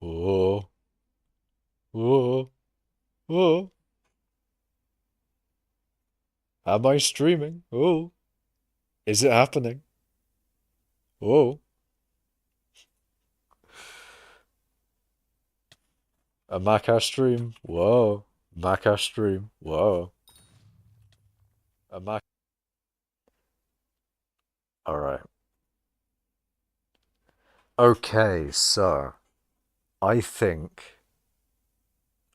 Oh, oh, oh. Am I streaming? Oh, is it happening? Oh, a Macash stream. Whoa, Macash stream. Whoa, a Mac. All right. Okay, so I think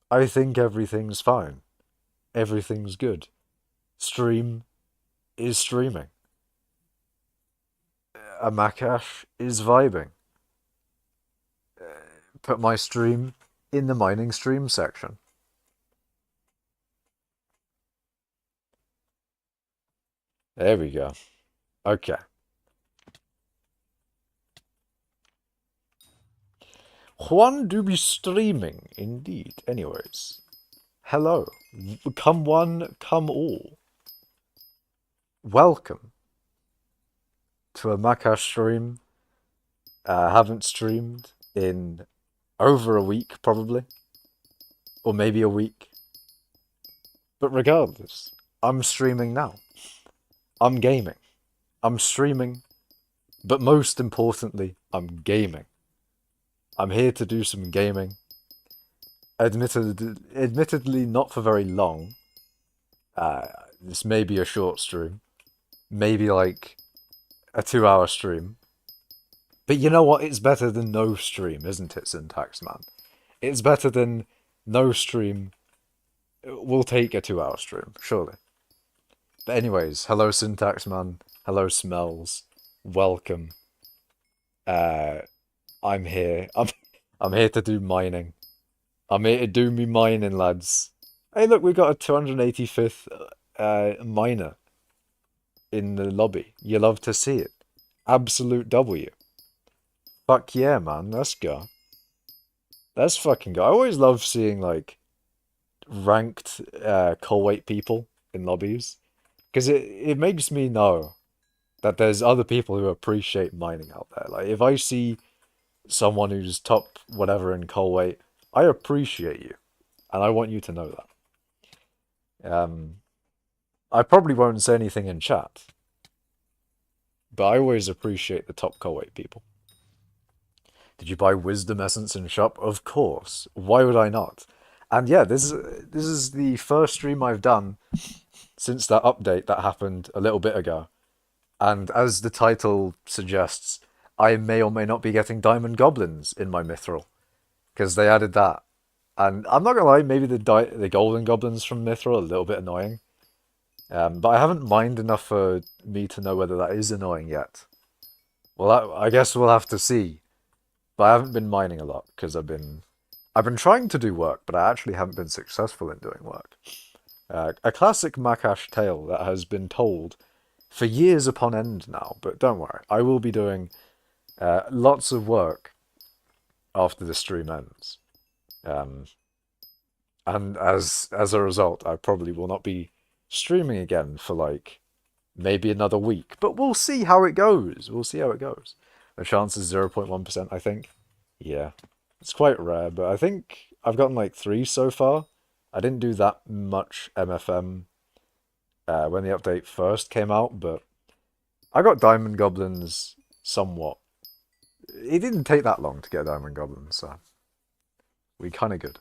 I think everything's fine. Everything's good. Stream is streaming. A Macash is vibing. Put my stream in the mining stream section. There we go. Okay. Juan do be streaming, indeed. Anyways, hello. Come one, come all. Welcome to a Macash stream. Haven't streamed in over a week, probably. Or maybe a week. But regardless, I'm streaming now. I'm gaming. I'm streaming. But most importantly, I'm gaming. I'm here to do some gaming. Admittedly, not for very long. Uh, this may be a short stream. Maybe like a 2 hour stream. But you know what? It's better than no stream, isn't it, Syntax Man? It's better than no stream. We'll take a 2 hour stream, surely. But anyways, hello Syntax Man. Hello Smells. Welcome. Uh, I'm here. I'm here to do mining. I'm here to do me mining, lads. Hey, look, we got a 285th miner in the lobby. You love to see it. Absolute W. Fuck yeah, man. Let's go. Let's fucking go. I always love seeing like ranked call weight people in lobbies because it makes me know that there's other people who appreciate mining out there. Like if I see someone who's top whatever in call weight, I appreciate you, and I want you to know that. I probably won't say anything in chat, but I always appreciate the top call weight people. Did you buy Wisdom Essence in shop? Of course. Why would I not? And yeah, this is the first stream I've done since that update that happened a little bit ago. And as the title suggests, I may or may not be getting diamond goblins in my mithril because they added that. And I'm not gonna lie, maybe the golden goblins from mithril are a little bit annoying. But I haven't mined enough for me to know whether that is annoying yet. Well, I guess we'll have to see. But I haven't been mining a lot because I've been trying to do work, but I actually haven't been successful in doing work. A classic Makash tale that has been told for years upon end now, but don't worry, I will be doing lots of work after the stream ends. Um, and as a result, I probably will not be streaming again for like maybe another week, but we'll see how it goes. We'll see how it goes. The chance is 0.1%, I think. Yeah, it's quite rare, but I think I've gotten like 3 so far. I didn't do that much MFM when the update first came out, but I got Diamond Goblins somewhat. It didn't take that long to get Diamond Goblins, so we kind of good.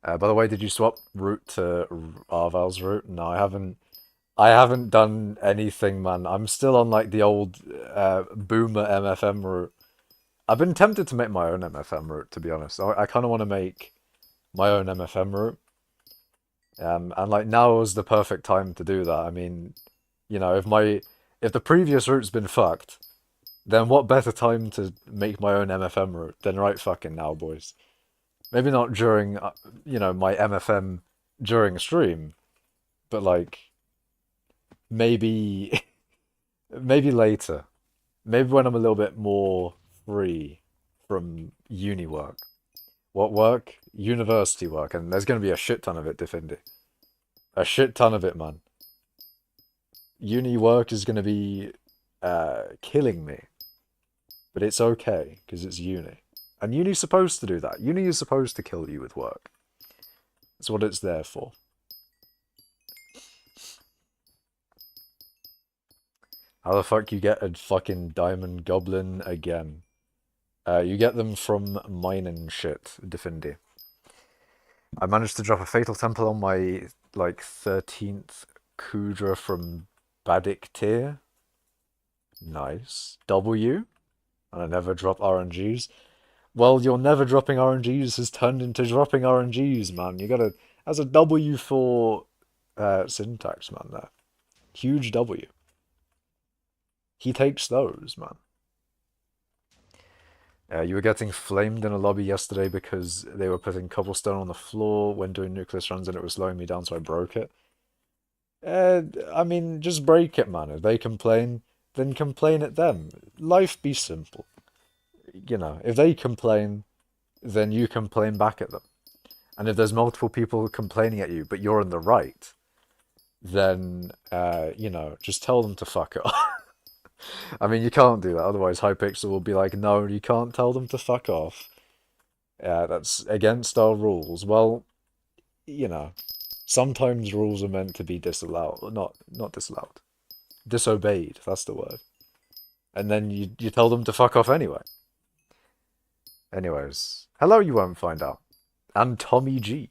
By the way, did you swap route to Arval's route? No, I haven't. I haven't done anything, man. I'm still on like the old boomer MFM route. I've been tempted to make my own MFM route, to be honest. I kind of want to make my own MFM route. And like now is the perfect time to do that. I mean, you know, if the previous route's been fucked, then what better time to make my own MFM route than right fucking now, boys? Maybe not during, my MFM during a stream, but like maybe maybe later. Maybe when I'm a little bit more free from uni work. What work? University work, and there's going to be a shit ton of it, Defindi. A shit ton of it, man. Uni work is going to be killing me, but it's okay because it's uni. And uni's supposed to do that. Uni is supposed to kill you with work. That's what it's there for. How the fuck you get a fucking diamond goblin again? You get them from mining shit, Defindi. I managed to drop a fatal temple on my, like, 13th Kudra from Badik tier. Nice. W? And I never drop RNGs. Well, your never dropping RNGs has turned into dropping RNGs, man. You gotta... As a W for syntax, man, there. Huge W. He takes those, man. You were getting flamed in a lobby yesterday because they were putting cobblestone on the floor when doing nucleus runs and it was slowing me down, so I broke it. I mean, just break it, man. If they complain, then complain at them. Life be simple. You know, if they complain, then you complain back at them. And if there's multiple people complaining at you, but you're in the right, then, you know, just tell them to fuck it off. I mean, you can't do that, otherwise hypixel will be like, no, you can't tell them to fuck off. That's against our rules. Well, you know, sometimes rules are meant to be disallowed, not disallowed, disobeyed. That's the word. And then you tell them to fuck off anyway. Anyways, hello, you won't find out, and Tommy G,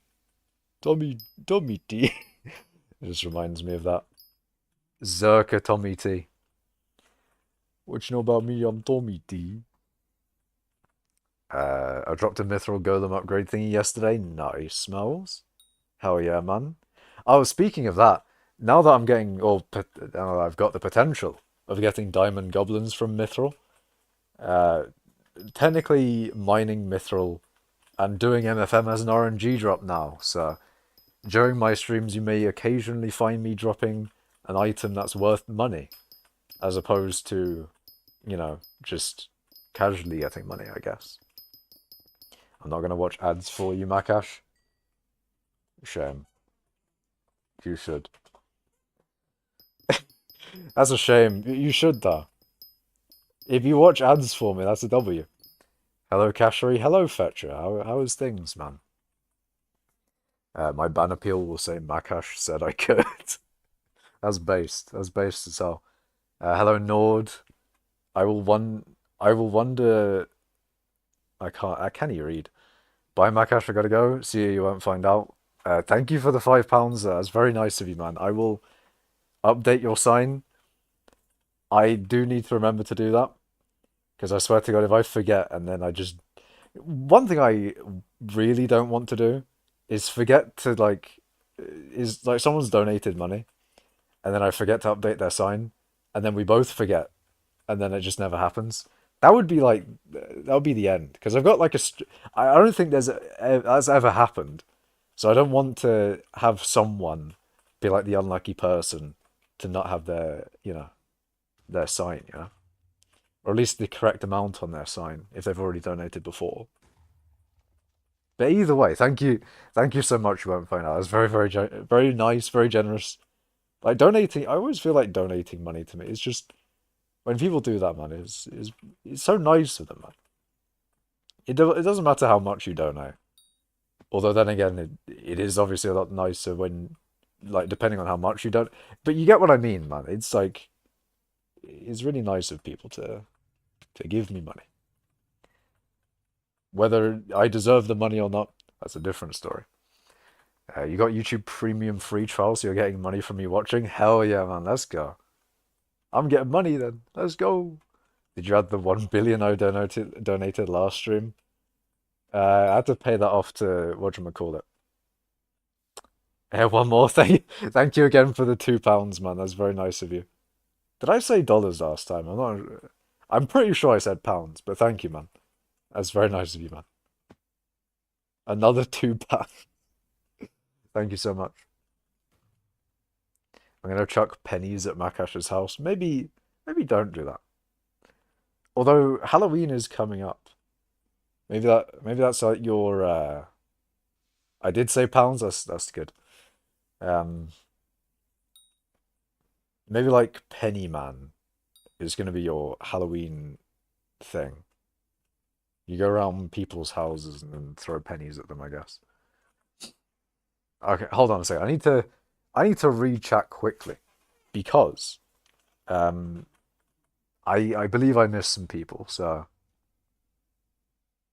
Tommy T. It just reminds me of that. Zerka Tommy T. What you know about me? I'm Tommy T. I dropped a mithril golem upgrade thingy yesterday. Nice, smells. Hell yeah, man. Oh, speaking of that, now that I'm getting, or I've got the potential of getting diamond goblins from mithril, uh, technically mining mithril and doing MFM as an RNG drop now, so during my streams you may occasionally find me dropping an item that's worth money, as opposed to, you know, just casually getting money, I guess. I'm not going to watch ads for you, Makash. Shame. You should. That's a shame. You should, though. If you watch ads for me, that's a W. Hello, Cashery. Hello, Fetcher. How is things, man? My ban appeal will say Makash said I could. That's based. That's based as hell. Hello, Nord. I will wonder. I can't. Can you read? Bye, Makash. I gotta go. See you. You won't find out. Thank you for the £5. That's very nice of you, man. I will update your sign. I do need to remember to do that because I swear to God, if I forget and then I just one thing I really don't want to do is forget to is like someone's donated money and then I forget to update their sign and then we both forget and then it just never happens. That would be like that would be the end because I've got like I don't think that's ever happened. So I don't want to have someone be like the unlucky person to not have their, you know, their sign, you know? Or at least the correct amount on their sign if they've already donated before. But either way, thank you so much. You won't find out. It's very, very nice, very generous. Like donating, I always feel like donating money to me. It's just when people do that, man, it's so nice of them, man. It doesn't matter how much you donate. Although then again, it is obviously a lot nicer when, like, depending on how much you don't. But you get what I mean, man. It's like it's really nice of people to give me money. Whether I deserve the money or not, that's a different story. You got YouTube Premium free trial, so you're getting money from me watching? Hell yeah, man, let's go. I'm getting money then. Let's go. Did you add the 1 billion I donated last stream? I had to pay that off to whatchamacallit. One more thing. Thank you again for the £2, man. That's very nice of you. Did I say dollars last time? I'm pretty sure I said pounds, but thank you, man. That's very nice of you, man. Another £2. Thank you so much. I'm gonna chuck pennies at Makash's house. Maybe don't do that. Although Halloween is coming up. Maybe that's like your I did say pounds, that's good. Maybe like Penny Man is gonna be your Halloween thing. You go around people's houses and then throw pennies at them, I guess. Okay, hold on a second. I need to re-chat quickly because um I believe I missed some people. So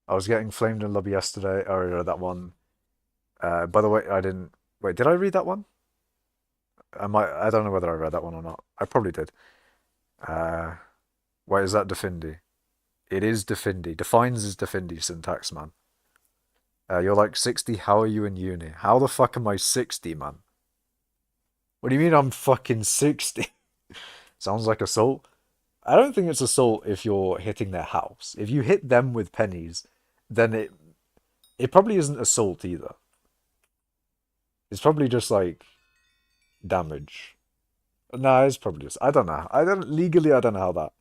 I was getting flamed in lobby yesterday. I already read that one. By the way, I didn't. Wait, did I read that one? I don't know whether I read that one or not. I probably did. Uh, wait, is that Defindi? It is Defindi. Defines is Defindi syntax, man. You're like 60. How are you in uni? How the fuck am I 60, man? What do you mean I'm fucking 60? Sounds like assault. I don't think it's assault if you're hitting their house. If you hit them with pennies, then it probably isn't assault either. It's probably just like damage. No, it's probably just I don't know. I don't know how that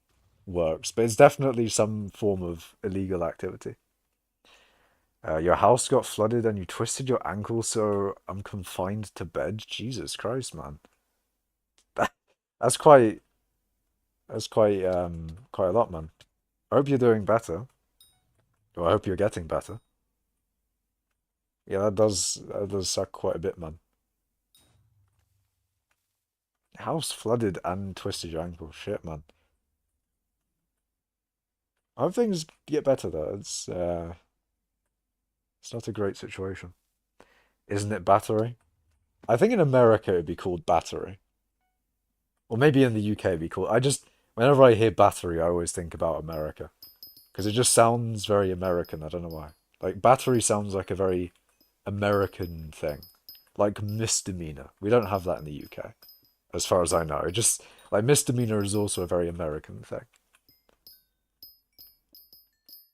works, but it's definitely some form of illegal activity. Your house got flooded and you twisted your ankle, so I'm confined to bed. Jesus Christ, man. That, that's quite a lot, man. I hope you're doing better. Or I hope you're getting better. Yeah, that does suck quite a bit, man. House flooded and twisted your ankle. Shit, man. I hope things get better though. It's not a great situation. Isn't it battery? I think in America it'd be called battery. Or maybe in the UK it'd be called whenever I hear battery, I always think about America. Because it just sounds very American, I don't know why. Like battery sounds like a very American thing. Like misdemeanor. We don't have that in the UK, as far as I know. It just like misdemeanor is also a very American thing.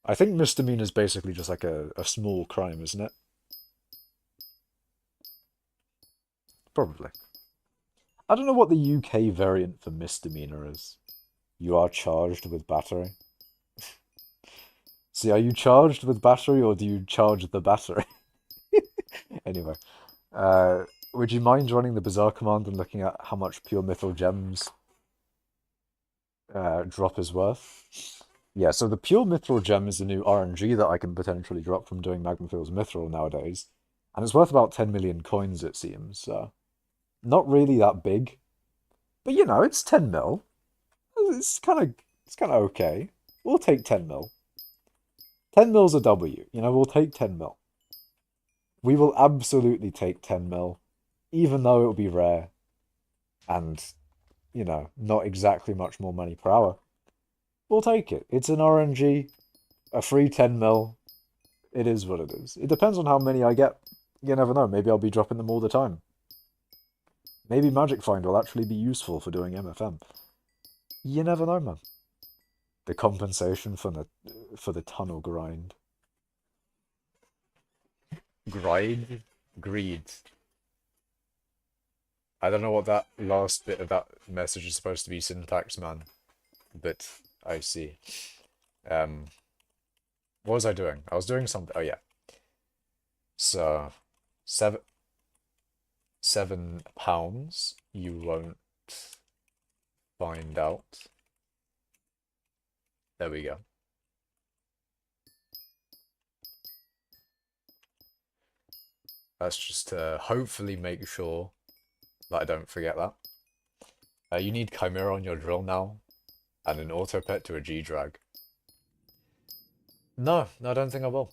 I think misdemeanor is basically just like a small crime, isn't it? Probably. I don't know what the UK variant for misdemeanor is. You are charged with battery. See, are you charged with battery or do you charge the battery? Anyway, uh, would you mind running the Bazaar command and looking at how much pure mithril gems drop is worth? Yeah, so the pure mithril gem is the new RNG that I can potentially drop from doing Magmafield's mithril nowadays. And it's worth about 10 million coins, it seems. So not really that big. But you know, it's 10 mil. It's kind of okay. We'll take 10 mil. 10 mil's a W. You know, we'll take 10 mil. We will absolutely take 10 mil, even though it will be rare and, you know, not exactly much more money per hour. We'll take it. It's an RNG, a free 10 mil. It is what it is. It depends on how many I get. You never know. Maybe I'll be dropping them all the time. Maybe Magic Find will actually be useful for doing MFM. You never know, man. The compensation for the tunnel grind. Grind? Greed. I don't know what that last bit of that message is supposed to be syntax, man. But I see. Um, what was I doing? I was doing something. Oh yeah. So, seven £7. You won't find out. There we go. That's just to hopefully make sure that I don't forget that. You need Chimera on your drill now, and an auto pet to a G drag. No, I don't think I will.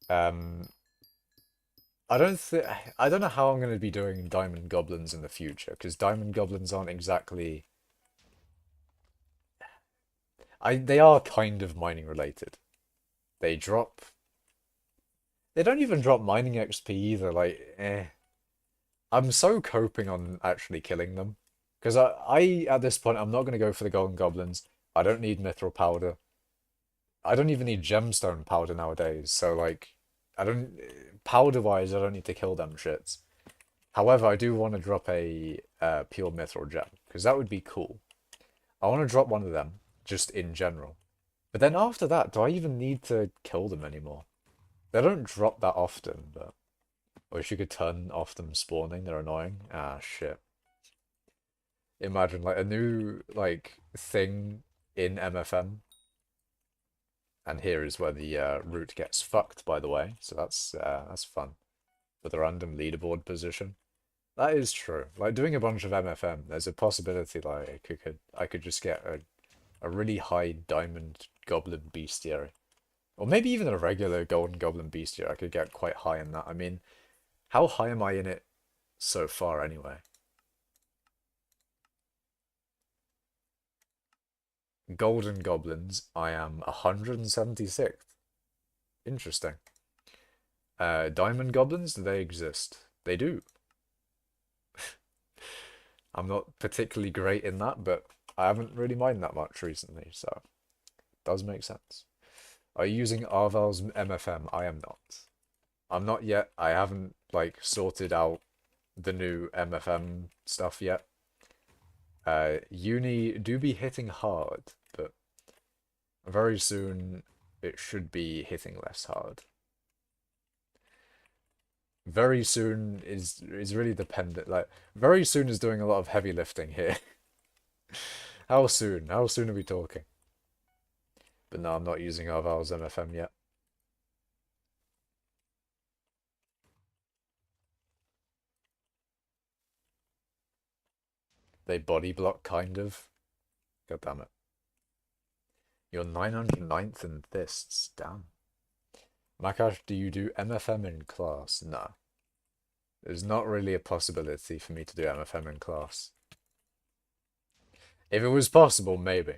Um, I don't know how I'm going to be doing Diamond Goblins in the future, because Diamond Goblins aren't exactly. They are kind of mining related. They drop. They don't even drop mining XP either. Like, I'm so coping on actually killing them. Because at this point, I'm not going to go for the Golden Goblins. I don't need Mithril Powder. I don't even need Gemstone Powder nowadays. So, like, I don't... Powder-wise, I don't need to kill them shits. However, I do want to drop a pure Mithril Gem. Because that would be cool. I want to drop one of them, just in general. But then after that, do I even need to kill them anymore? They don't drop that often, but... I wish you could turn off them spawning, they're annoying. Ah, shit. Imagine, like, a new, like, thing in MFM, And here is where the route gets fucked, by the way. So that's fun. With a random leaderboard position. That is true. Like doing a bunch of MFM, there's a possibility like I could just get a really high diamond goblin bestiary. Or maybe even a regular golden goblin bestiary. I could get quite high in that. I mean, how high am I in it so far anyway? Golden goblins, I am 176th. Interesting. Diamond goblins, do they exist? They do. I'm not particularly great in that, but I haven't really mined that much recently, so it does make sense. Are you using Arval's MFM? I am not. I'm not yet. I haven't like sorted out the new MFM stuff yet. Uni do be hitting hard, but very soon it should be hitting less hard. Very soon is really dependent. Like very soon is doing a lot of heavy lifting here. How soon? How soon are we talking? But no, I'm not using Arval's MFM yet. They body block kind of. God damn it. You're 909th in fists. Damn. Makash, do you do MFM in class? No. There's not really a possibility for me to do MFM in class. If it was possible, maybe.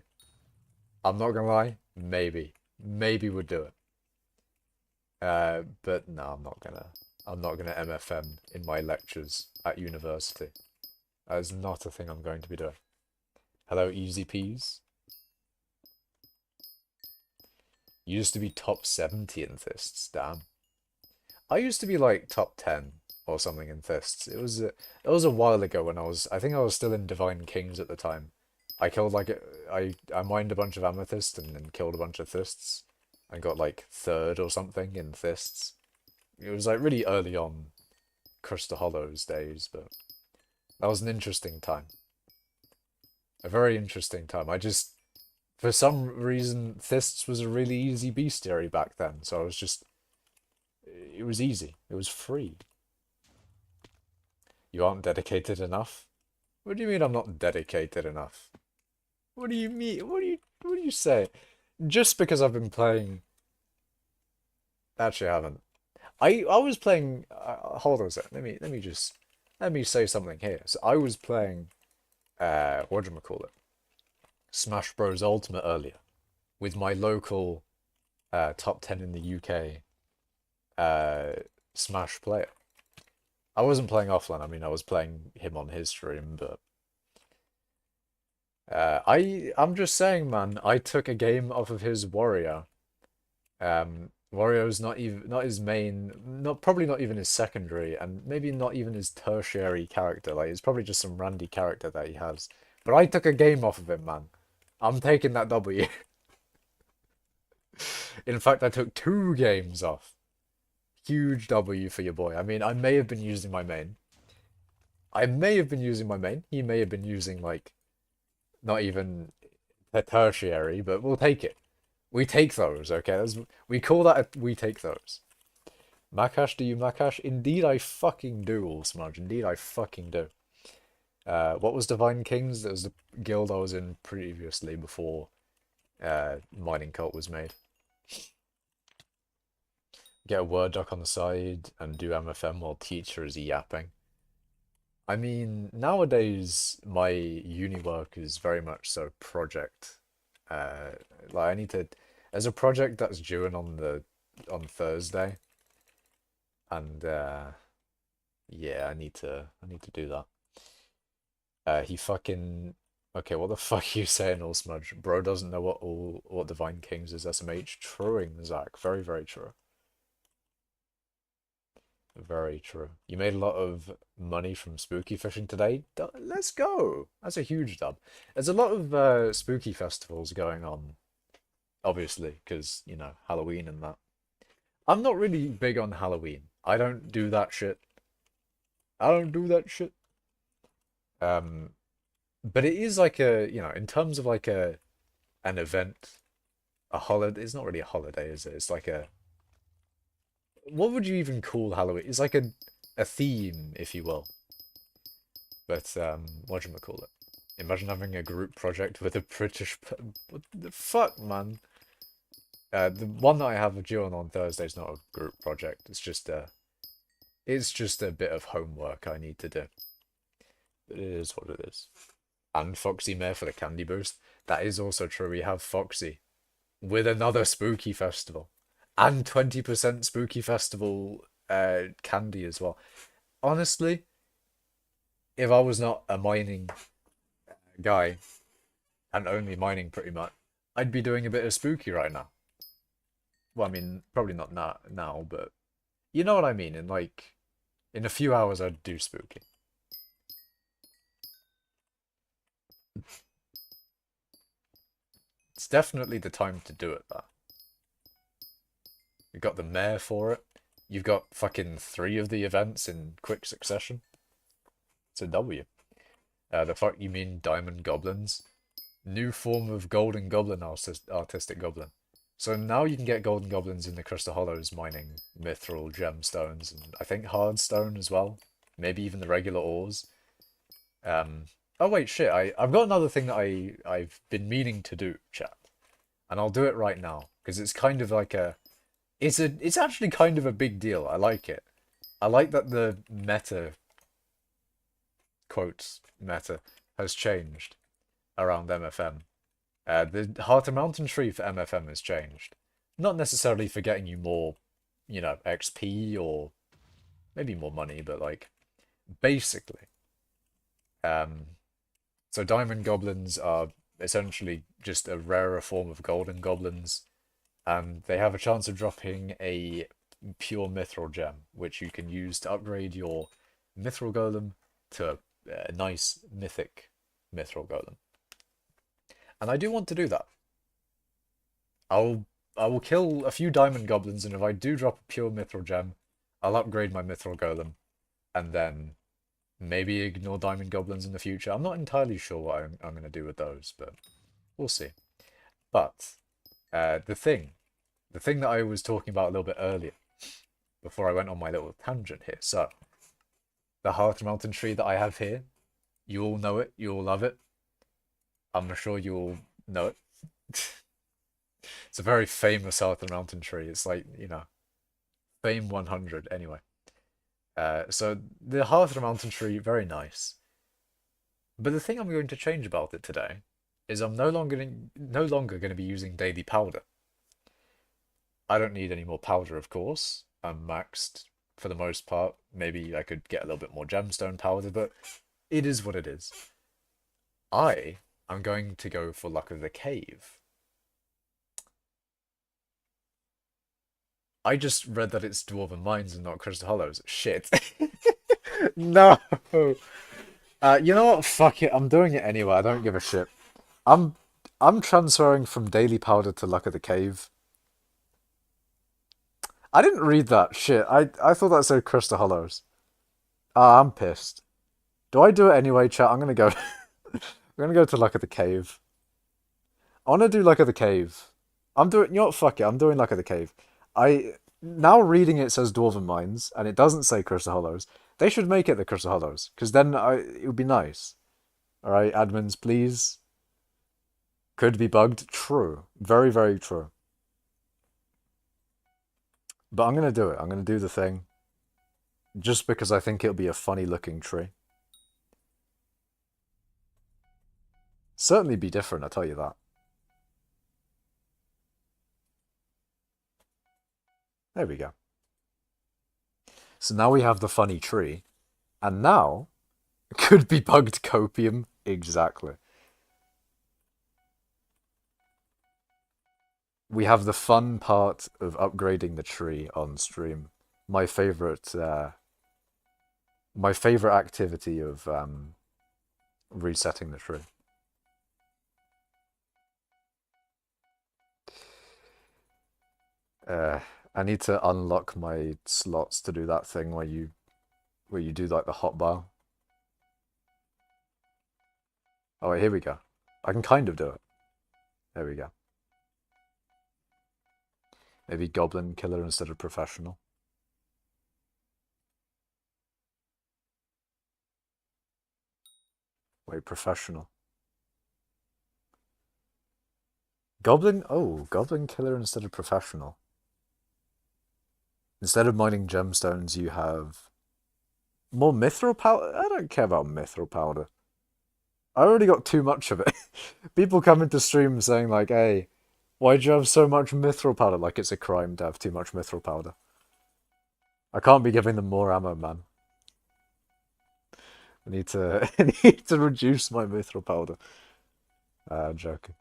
I'm not gonna lie, maybe. Maybe would do it. But no, I'm not gonna MFM in my lectures at university. That is not a thing I'm going to be doing. Hello, Easy Peas. You used to be top 70 in fists, damn. I used to be like top 10 or something in fists. It was a while ago when I think I was still in Divine Kings at the time. I killed like I mined a bunch of amethyst and then killed a bunch of fists and got like third or something in fists. It was like really early on Crystal Hollows days, but that was an interesting time. A very interesting time. For some reason, fists was a really easy bestiary back then, so it was easy. It was free. You aren't dedicated enough? What do you mean I'm not dedicated enough? What do you mean? What do you say? Just because I've been playing. Actually, I haven't. I was playing. Hold on a sec. Let me say something here. So I was playing. What do you call it? Smash Bros Ultimate earlier with my local top 10 in the UK Smash player. I wasn't playing offline. I mean, I was playing him on his stream, but I'm just saying, man. I took a game off of his warrior. Wario's not his main, not probably not even his secondary, and maybe not even his tertiary character. Like it's probably just some randy character that he has. But I took a game off of him, man. I'm taking that W. In fact, I took 2 games off. Huge W for your boy. I mean, I may have been using my main. I may have been using my main. He may have been using like not even a tertiary, but we'll take it. We take those, okay? We call that we take those. Makash, do you Makash? Indeed I fucking do, All Smudge. Indeed I fucking do. What was Divine Kings? That was the guild I was in previously before Mining Cult was made. Get a Word doc on the side and do MFM while teacher is yapping. I mean, nowadays my uni work is very much so project. Like I need to. There's a project that's due in on Thursday, and yeah, I need to do that. He fucking okay. What the fuck are you saying, All Smudge? Bro doesn't know what Divine Kings is. SMH truing, Zach. Very very true. Very true. You made a lot of money from spooky fishing today. Let's go. That's a huge dub. There's a lot of spooky festivals going on, obviously, because, Halloween and that. I'm not really big on Halloween. I don't do that shit. I don't do that shit. But it is like in terms of like an event, a holiday. It's not really a holiday, is it? It's like a, what would you even call Halloween? It's like a theme, if you will. But what do you call it? Imagine having a group project with a British. What the fuck, man? The one that I have due on Thursday is not a group project. It's just a bit of homework I need to do. But it is what it is. And Foxy Mare for the candy boost. That is also true. We have Foxy with another spooky festival and 20% spooky festival candy as well. Honestly, if I was not a mining guy and only mining pretty much, I'd be doing a bit of spooky right now. Well, I mean, probably not now, but you know what I mean. In a few hours, I'd do spooky. It's definitely the time to do it, though. You've got the mayor for it. You've got fucking 3 of the events in quick succession. It's a W. The fuck you mean diamond goblins? New form of golden goblin artistic goblin. So now you can get golden goblins in the Crystal Hollows mining mithril gemstones and I think hard stone as well. Maybe even the regular ores. Oh wait, shit, I've got another thing that I've been meaning to do, chat. And I'll do it right now. Because it's kind of like it's actually kind of a big deal. I like it. I like that the meta, quotes, meta, has changed around MFM. The Heart of Mountain Tree for MFM has changed. Not necessarily for getting you more, XP or maybe more money, but like, basically. So Diamond Goblins are essentially just a rarer form of Golden Goblins, and they have a chance of dropping a pure Mithril gem, which you can use to upgrade your Mithril Golem to a nice mythic Mithril Golem. And I do want to do that. I will kill a few diamond goblins, and if I do drop a pure mithril gem, I'll upgrade my mithril golem, and then maybe ignore diamond goblins in the future. I'm not entirely sure what I'm going to do with those, but we'll see. But the thing that I was talking about a little bit earlier, before I went on my little tangent here. So the Heart Mountain Tree that I have here, you all know it, you all love it. I'm sure you all know it. It's a very famous Heart Mountain Tree. It's like, Fame 100 anyway. So the Heart Mountain Tree, very nice. But the thing I'm going to change about it today is I'm no longer going to be using daily powder. I don't need any more powder, of course. I'm maxed for the most part. Maybe I could get a little bit more gemstone powder, but it is what it is. I'm going to go for Luck of the Cave. I just read that it's Dwarven Mines and not Crystal Hollows. Shit. No. You know what? Fuck it. I'm doing it anyway. I don't give a shit. I'm transferring from Daily Powder to Luck of the Cave. I didn't read that shit. I thought that said Crystal Hollows. Ah, I'm pissed. Do I do it anyway, chat? I'm gonna go. I'm gonna go to Luck of the Cave. I wanna do Luck of the Cave. I'm doing. You know what? Fuck it. I'm doing Luck of the Cave. Now reading it says Dwarven Mines and it doesn't say Crystal Hollows. They should make it the Crystal Hollows because then it would be nice. All right, admins, please. Could be bugged. True. Very, very true. But I'm gonna do it. I'm gonna do the thing. Just because I think it'll be a funny looking tree. Certainly be different, I'll tell you that. There we go. So now we have the funny tree. And now, could be bugged copium. Exactly. We have the fun part of upgrading the tree on stream. My favorite activity of resetting the tree. I need to unlock my slots to do that thing where you do like the hotbar. Oh wait, here we go. I can kind of do it. There we go. Maybe goblin killer instead of professional. Wait, professional. Goblin? Oh, goblin killer instead of professional. Instead of mining gemstones, you have more mithril powder. I don't care about mithril powder. I already got too much of it. People come into stream saying like, "Hey, why'd you have so much mithril powder?" Like it's a crime to have too much mithril powder. I can't be giving them more ammo, man. I need to I need to reduce my mithril powder. Joking.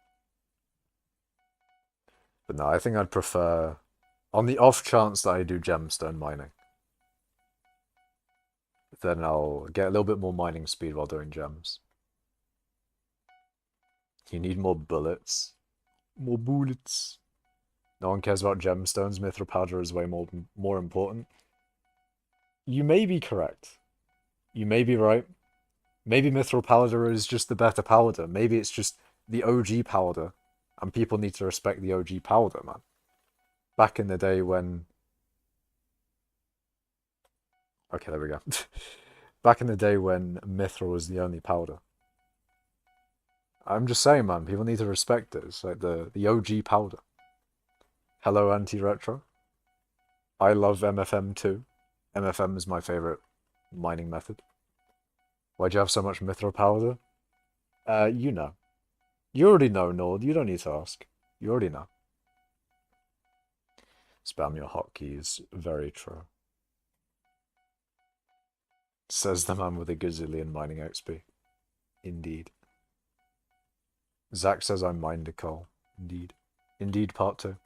But no, I think I'd prefer, on the off chance that I do gemstone mining, then I'll get a little bit more mining speed while doing gems. You need more bullets. More bullets. No one cares about gemstones. Mithril powder is way more important. You may be correct. You may be right. Maybe mithril powder is just the better powder. Maybe it's just the OG powder, and people need to respect the OG powder, man. Back in the day when... Okay, there we go. Back in the day when mithril was the only powder. I'm just saying, man, people need to respect it. It's like the OG powder. Hello, anti-retro. I love MFM too. MFM is my favorite mining method. Why'd you have so much mithril powder? You know. You already know, Nord. You don't need to ask. You already know. Spam your hotkeys. Very true. Says the man with a gazillion mining XP. Indeed. Zach says I mined a coal. Indeed. Indeed, part 2.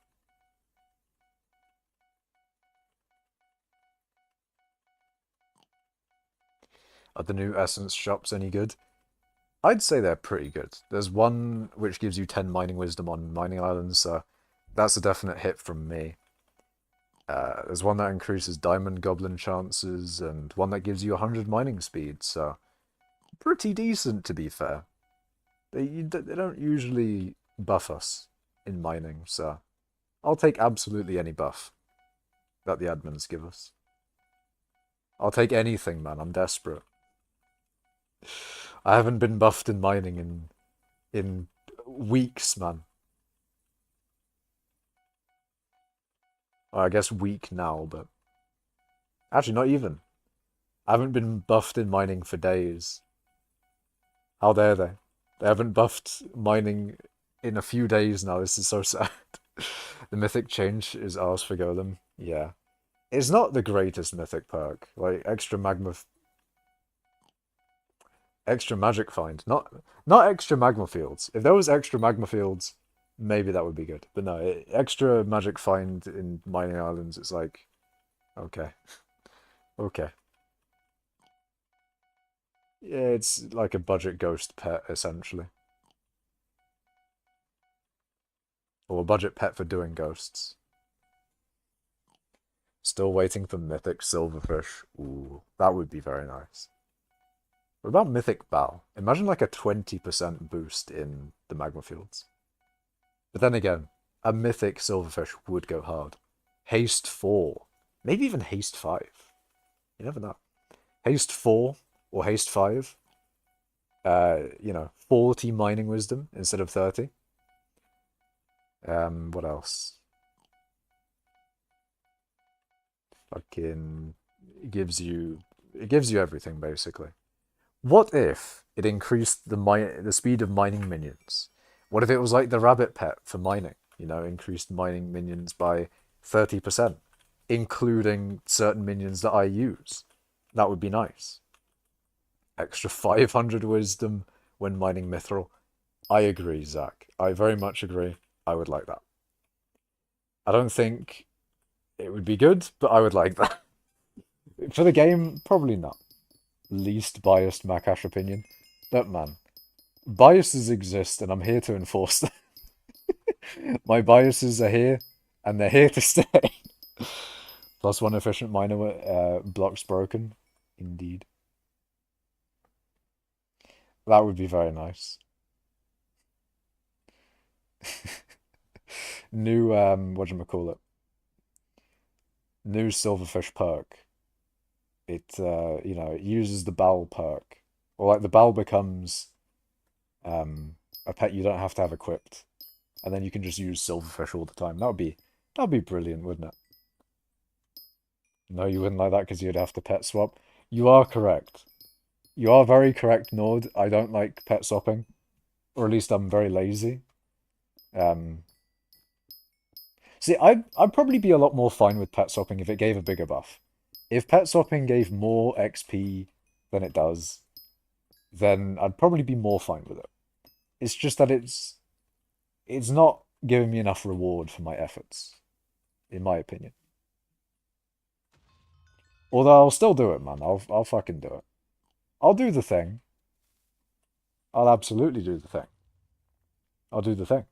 Are the new essence shops any good? I'd say they're pretty good. There's one which gives you 10 mining wisdom on mining islands, so that's a definite hit from me. There's one that increases diamond goblin chances, and one that gives you 100 mining speed, so pretty decent to be fair. They don't usually buff us in mining, so I'll take absolutely any buff that the admins give us. I'll take anything, man. I'm desperate. I haven't been buffed in mining in weeks, man. Well, I guess week now, but actually not even. I haven't been buffed in mining for days. How dare they? They haven't buffed mining in a few days now. This is so sad. The mythic change is ours for Golem. Yeah. It's not the greatest mythic perk. Like extra magic find. Not extra magma fields. If there was extra magma fields, maybe that would be good. But no, extra magic find in mining islands, it's like, okay. Okay. Yeah, it's like a budget ghost pet, essentially. Or a budget pet for doing ghosts. Still waiting for mythic silverfish. Ooh, that would be very nice. What about mythic bow? Imagine like a 20% boost in the magma fields. But then again, a mythic silverfish would go hard. Haste 4. Maybe even haste 5. You never know. Haste 4 or haste 5. 40 mining wisdom instead of 30. What else? Fucking it gives you everything basically. What if it increased the speed of mining minions? What if it was like the rabbit pet for mining? You know, increased mining minions by 30%, including certain minions that I use. That would be nice. Extra 500 wisdom when mining mithril. I agree, Zach. I very much agree. I would like that. I don't think it would be good, but I would like that. For the game, probably not. Least biased Makash opinion. But man, biases exist and I'm here to enforce them. My biases are here and they're here to stay. +1 efficient miner blocks broken. Indeed. That would be very nice. New, whatchamacallit? new silverfish perk. It uses the bowel perk. Or like the bowel becomes a pet you don't have to have equipped. And then you can just use silverfish all the time. That'd be brilliant, wouldn't it? No, you wouldn't like that because you'd have to pet swap. You are correct. You are very correct, Nord. I don't like pet swapping. Or at least I'm very lazy. Um, See, I'd probably be a lot more fine with pet swapping if it gave a bigger buff. If pet swapping gave more XP than it does, then I'd probably be more fine with it. It's just that it's not giving me enough reward for my efforts, in my opinion. Although I'll still do it, man. I'll fucking do it. I'll do the thing. I'll absolutely do the thing. I'll do the thing.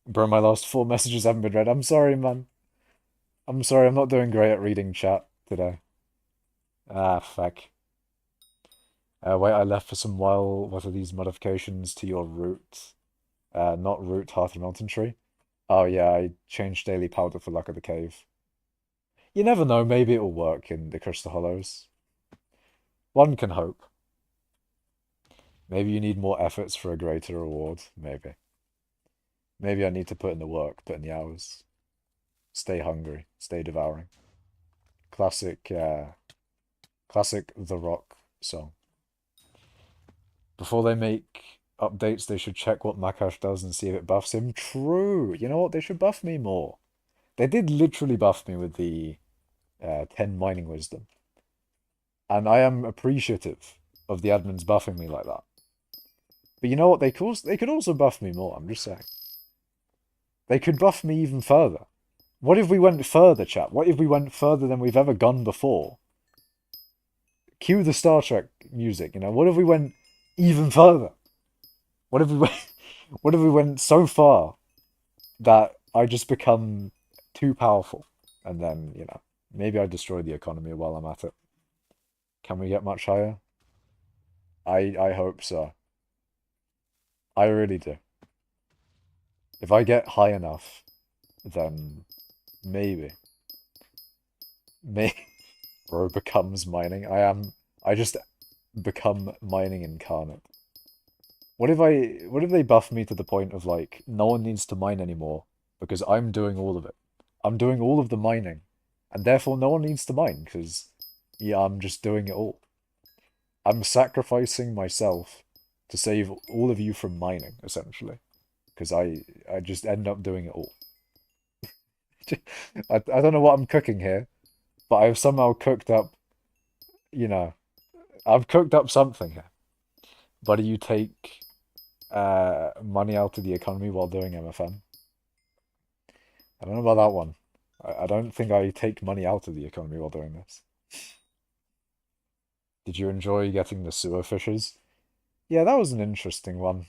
Bro, my last 4 messages haven't been read. I'm sorry, man. I'm sorry, I'm not doing great at reading chat today. Ah, fuck. Wait, I left for some while. What are these modifications to your route? Not route, Hearth and Mountain Tree. Oh yeah, I changed daily powder for Luck of the Cave. You never know, maybe it'll work in the Crystal Hollows. One can hope. Maybe you need more efforts for a greater reward. Maybe. Maybe I need to put in the work, put in the hours. Stay hungry, stay devouring. Classic, classic The Rock song. Before they make updates, they should check what Makash does and see if it buffs him. True. You know what? They should buff me more. They did literally buff me with the 10 mining wisdom. And I am appreciative of the admins buffing me like that. But you know what? They could also buff me more, I'm just saying. They could buff me even further. What if we went further, chat? What if we went further than we've ever gone before? Cue the Star Trek music, you know? What if we went even further? What if we went, what if we went so far that I just become too powerful? And then, maybe I destroy the economy while I'm at it. Can we get much higher? I hope so. I really do. If I get high enough, then maybe. Bro becomes mining. I just become mining incarnate. What if they buff me to the point of like, no one needs to mine anymore because I'm doing all of it. I'm doing all of the mining. And therefore no one needs to mine because, yeah, I'm just doing it all. I'm sacrificing myself to save all of you from mining, essentially. Because I just end up doing it all. I don't know what I'm cooking here, but I've somehow cooked up, you know, I've cooked up something here. But do you take money out of the economy while doing MFM? I don't know about that one. I don't think I take money out of the economy while doing this. Did you enjoy getting the sewer fishes? Yeah, that was an interesting one.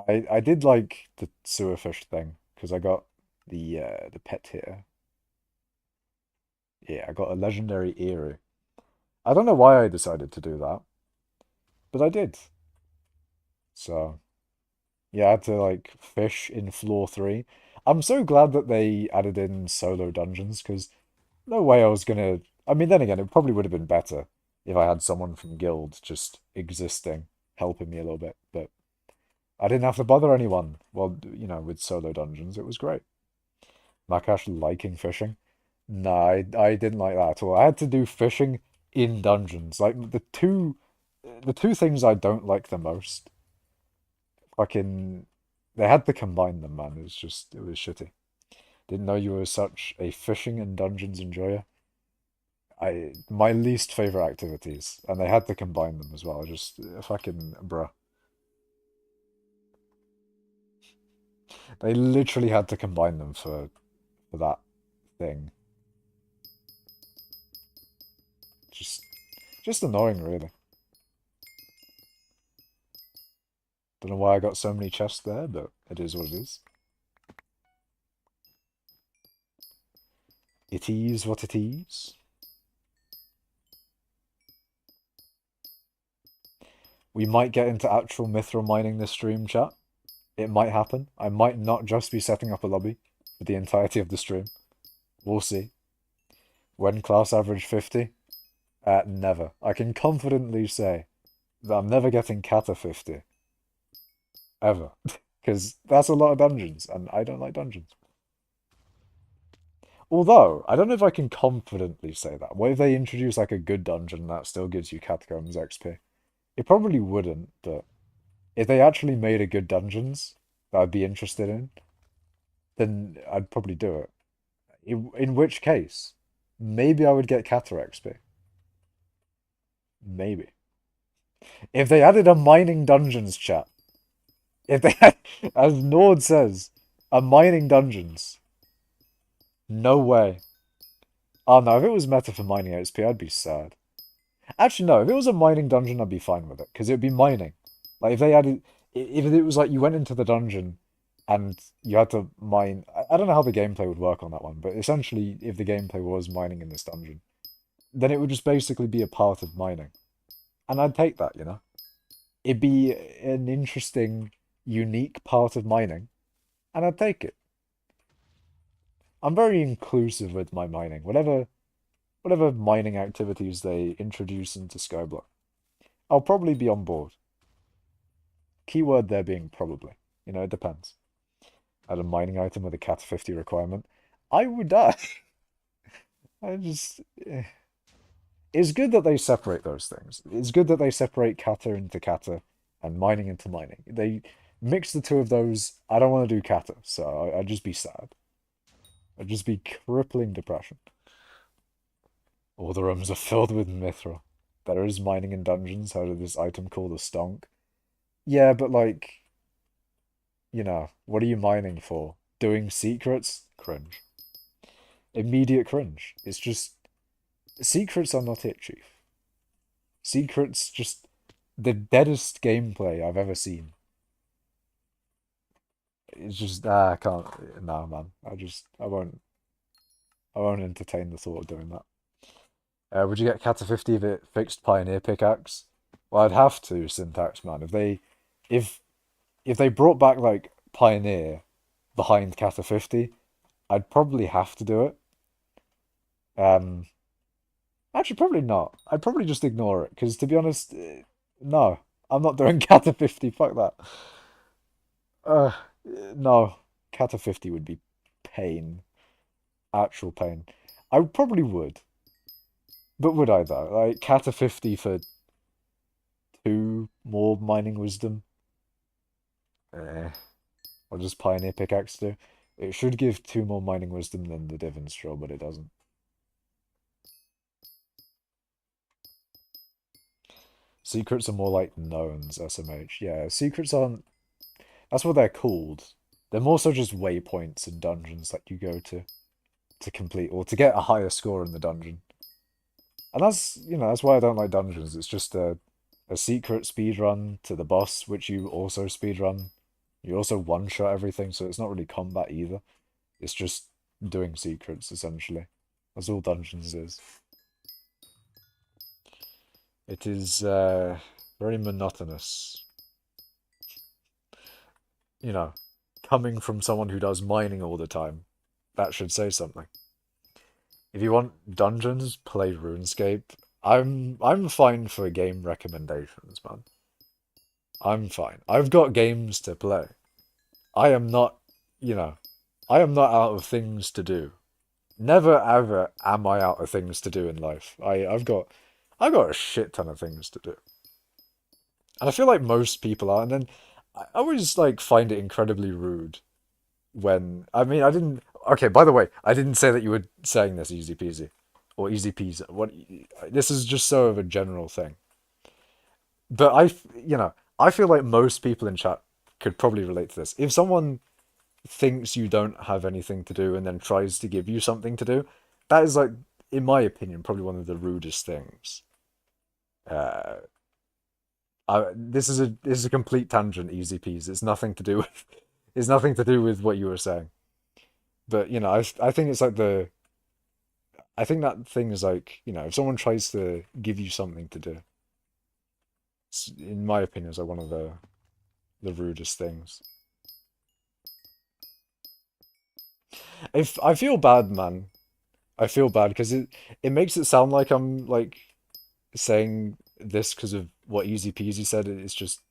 I did like the sewer fish thing because I got the pet here. Yeah, I got a legendary Eerie. I don't know why I decided to do that, but I did. So yeah, I had to like fish in floor 3. I'm so glad that they added in solo dungeons because no way I was gonna. I mean, then again, it probably would have been better if I had someone from guild just existing, helping me a little bit. But I didn't have to bother anyone. Well, with solo dungeons, it was great. Makash liking fishing. No, I didn't like that at all. I had to do fishing in dungeons. Like the two things I don't like the most. Fucking, they had to combine them, man. It was shitty. Didn't know you were such a fishing and dungeons enjoyer. My least favorite activities, and they had to combine them as well. Just fucking bruh. They literally had to combine them for that thing. Just just annoying, really. Don't know why I got so many chests there, but it is what it is. It is what it is. We might get into actual mithril mining this stream, chat. It might happen. I might not just be setting up a lobby for the entirety of the stream. We'll see. When class average 50? Never. I can confidently say that I'm never getting Kata 50. Ever. Because that's a lot of dungeons, and I don't like dungeons. Although, I don't know if I can confidently say that. What if they introduce like a good dungeon that still gives you Catacombs XP? It probably wouldn't, but if they actually made a good dungeons that I'd be interested in, then I'd probably do it. In which case, maybe I would get Kata XP. Maybe. If they added a mining dungeons chat, if they had, as Nord says, a mining dungeons, no way. Oh no, if it was meta for mining XP, I'd be sad. Actually, no, if it was a mining dungeon, I'd be fine with it, because it would be mining. Like, if they added, if it was like you went into the dungeon and you had to mine, I don't know how the gameplay would work on that one, but essentially, if the gameplay was mining in this dungeon, then it would just basically be a part of mining. And I'd take that, you know? It'd be an interesting, unique part of mining, and I'd take it. I'm very inclusive with my mining. Whatever mining activities they introduce into skyblock, I'll probably be on board. Keyword there being probably. You know, it depends. Add a mining item with a cat 50 requirement. I would die. I just... It's good that they separate those things. It's good that they separate kata into kata and mining into mining. They mix the two of those. I don't want to do kata, so I'd just be sad. I'd just be crippling depression. All the rooms are filled with mithril. There is mining in dungeons. How did this item called a stonk? Yeah, but like, you know, what are you mining for? Doing secrets? Cringe. Immediate cringe. It's just, secrets are not it, Chief. Secrets just the deadest gameplay I've ever seen. It's just I can't. No, man. I won't entertain the thought of doing that. Would you get Kata 50 if it fixed Pioneer pickaxe? Well, I'd have to, Syntax man. If if they brought back like Pioneer behind Kata 50, I'd probably have to do it. Um, Actually, probably not. I'd probably just ignore it because, to be honest, no, I'm not doing Kata 50. Fuck that. Uh, no, Kata 50 would be pain, actual pain. I probably would, but would I though? Like Kata 50 for two more mining wisdom? Eh, or just Pioneer pickaxe do? It should give two more mining wisdom than the divans drill, but it doesn't. Secrets are more like knowns, SMH. Yeah, secrets aren't. That's what they're called. They're more so just waypoints in dungeons that you go to complete or to get a higher score in the dungeon. And that's why I don't like dungeons. It's just a secret speed run to the boss, which you also speed run. You also one shot everything, so it's not really combat either. It's just doing secrets essentially. That's all dungeons is. It is very monotonous. You know, coming from someone who does mining all the time, that should say something. If you want dungeons, play RuneScape. I'm fine for game recommendations, man. I'm fine. I've got games to play. I am not, you know, I am not out of things to do. Never ever am I out of things to do in life. I've got a shit ton of things to do. And I feel like most people are, and then I always like find it incredibly rude when I mean I didn't okay, by the way, I didn't say that you were saying this easy peasy or easy peasy. What this is just so of a general thing. But I feel like most people in chat could probably relate to this. If someone thinks you don't have anything to do and then tries to give you something to do, that is like, in my opinion, probably one of the rudest things. Uh, this is a complete tangent, easy peas. It's nothing to do with it's nothing to do with what you were saying. But I think it's like I think that thing is like, if someone tries to give you something to do, in my opinion, is like one of the rudest things. If I feel bad, man, I feel bad because it makes it sound like I'm like saying this because of what Easy Peasy said. It's just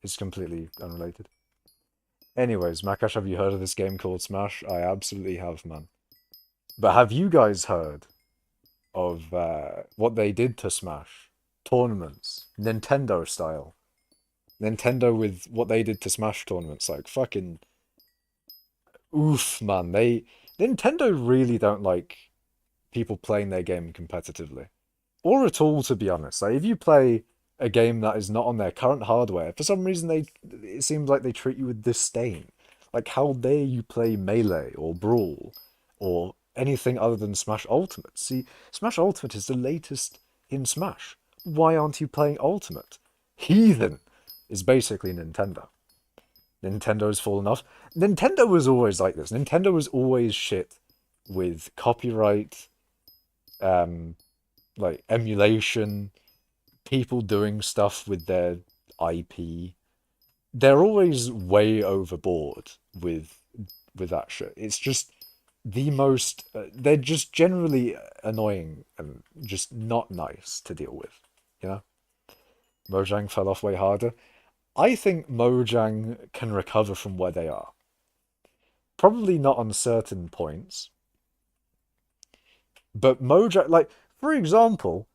it's completely unrelated. Anyways, Makash, have you heard of this game called Smash? I absolutely have, man. But have you guys heard of what they did to Smash? Tournaments, Nintendo style. Nintendo with what they did to Smash tournaments, like fucking oof, man. Nintendo really don't like people playing their game competitively. Or at all, to be honest. Like if you play a game that is not on their current hardware, for some reason it seems like they treat you with disdain. Like how dare you play Melee or Brawl or anything other than Smash Ultimate? See, Smash Ultimate is the latest in Smash. Why aren't you playing Ultimate? Heathen is basically Nintendo. Nintendo's fallen off. Nintendo was always like this. Nintendo was always shit with copyright, um, like emulation, people doing stuff with their IP. They're always way overboard with that shit. It's just the most. They're just generally annoying and just not nice to deal with. You know, Mojang fell off way harder. I think Mojang can recover from where they are. Probably not on certain points, but Mojang, like for example,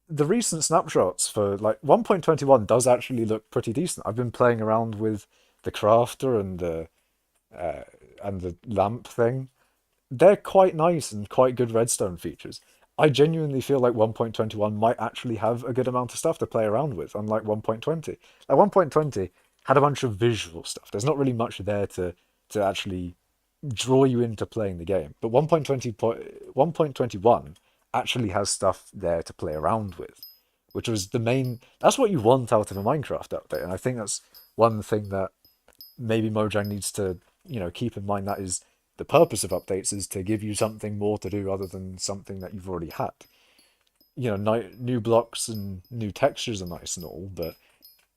the recent snapshots for like 1.21 does actually look pretty decent. I've been playing around with the crafter uh, and the lamp thing. They're quite nice and quite good redstone features. I genuinely feel like 1.21 might actually have a good amount of stuff to play around with, unlike 1.20. Like 1.20 had a bunch of visual stuff. There's not really much there to actually draw you into playing the game. But 1.21 actually has stuff there to play around with, which was the main. That's what you want out of a Minecraft update, and I think that's one thing that maybe Mojang needs to keep in mind. That is the purpose of updates is to give you something more to do other than something that you've already had. New blocks and new textures are nice and all, but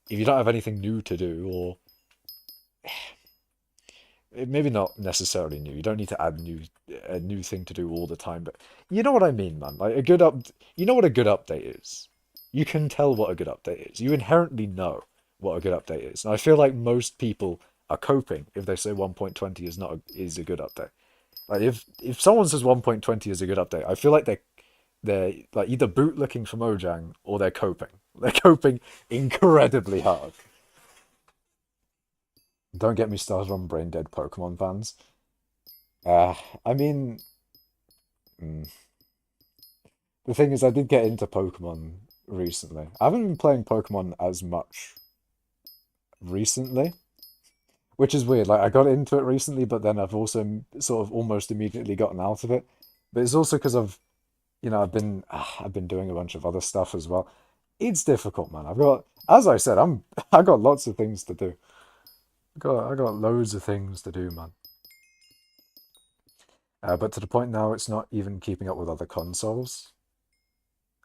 if you don't have anything new to do, or maybe not necessarily new. You don't need to add a new thing to do all the time, but you know what I mean, man. Like a good up, you know what a good update is. You can tell what a good update is. You inherently know what a good update is, and I feel like most people are coping if they say 1.20 is a good update. Like if someone says 1.20 is a good update, I feel like they're like either bootlicking from Mojang or they're coping. They're coping incredibly hard. Don't get me started on brain dead Pokemon fans. Uh, I mean, mm, the thing is, I did get into Pokemon recently. I haven't been playing Pokemon as much recently, which is weird. Like, I got into it recently, but then I've also sort of almost immediately gotten out of it. But it's also because I've been doing a bunch of other stuff as well. It's difficult, man. As I said, I got lots of things to do. I got loads of things to do, man. But to the point now, it's not even keeping up with other consoles.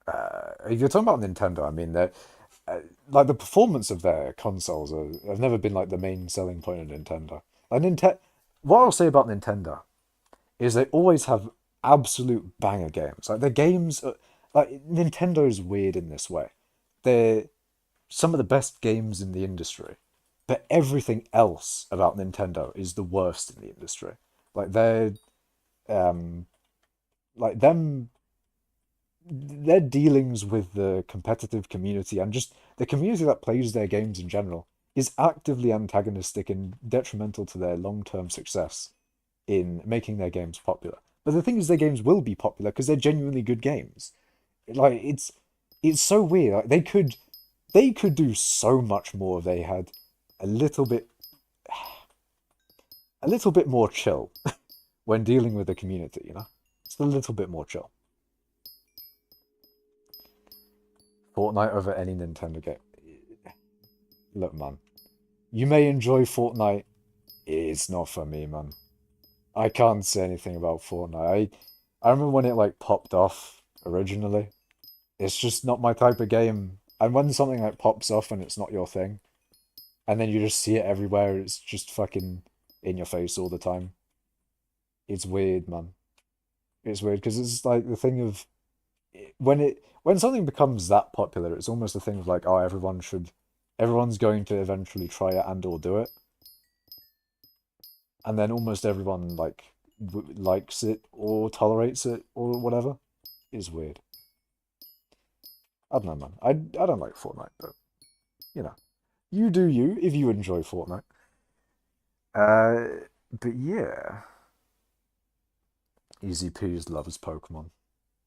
If you're talking about Nintendo, I mean, uh, like the performance of their consoles have never been like the main selling point of Nintendo. Like what I'll say about Nintendo is they always have absolute banger games. Like their games, like Nintendo's weird in this way. They're some of the best games in the industry, but everything else about Nintendo is the worst in the industry. Like they're um, like them their dealings with the competitive community and just the community that plays their games in general is actively antagonistic and detrimental to their long-term success in making their games popular. But the thing is, their games will be popular because they're genuinely good games. Like it's so weird. Like, they could do so much more if they had a little bit a little bit more chill when dealing with the community. It's a little bit more chill. Fortnite over any Nintendo game. Look, man, you may enjoy Fortnite. It's not for me, man. I can't say anything about Fortnite. I remember when it like popped off originally. It's just not my type of game. And when something like pops off and it's not your thing, and then you just see it everywhere, it's just fucking in your face all the time. It's weird, man. It's weird because it's like the thing of when something becomes that popular, it's almost a thing of like, oh, everyone's going to eventually try it and or do it, and then almost everyone like likes it or tolerates it or whatever. Is weird. I don't know, man. I don't like Fortnite, but you know, you do you if you enjoy Fortnite. But yeah, Easy Peas loves Pokemon.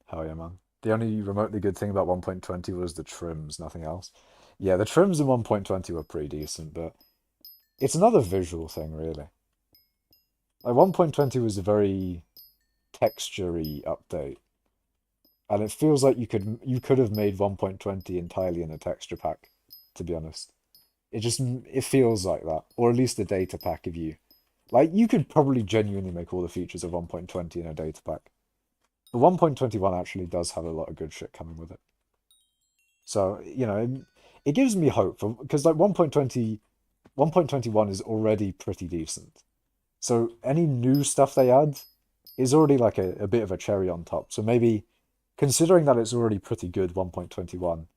Hell yeah, man. The only remotely good thing about 1.20 was the trims, nothing else. Yeah, the trims in 1.20 were pretty decent, but it's another visual thing, really. Like 1.20 was a very textury update, and it feels like you could have made 1.20 entirely in a texture pack, to be honest. It feels like that, or at least the data pack if you like you could probably genuinely make all the features of 1.20 in a data pack. But 1.21 actually does have a lot of good shit coming with it. So, it gives me hope for because like 1.21 is already pretty decent. So any new stuff they add is already like a bit of a cherry on top. So maybe considering that it's already pretty good 1.21,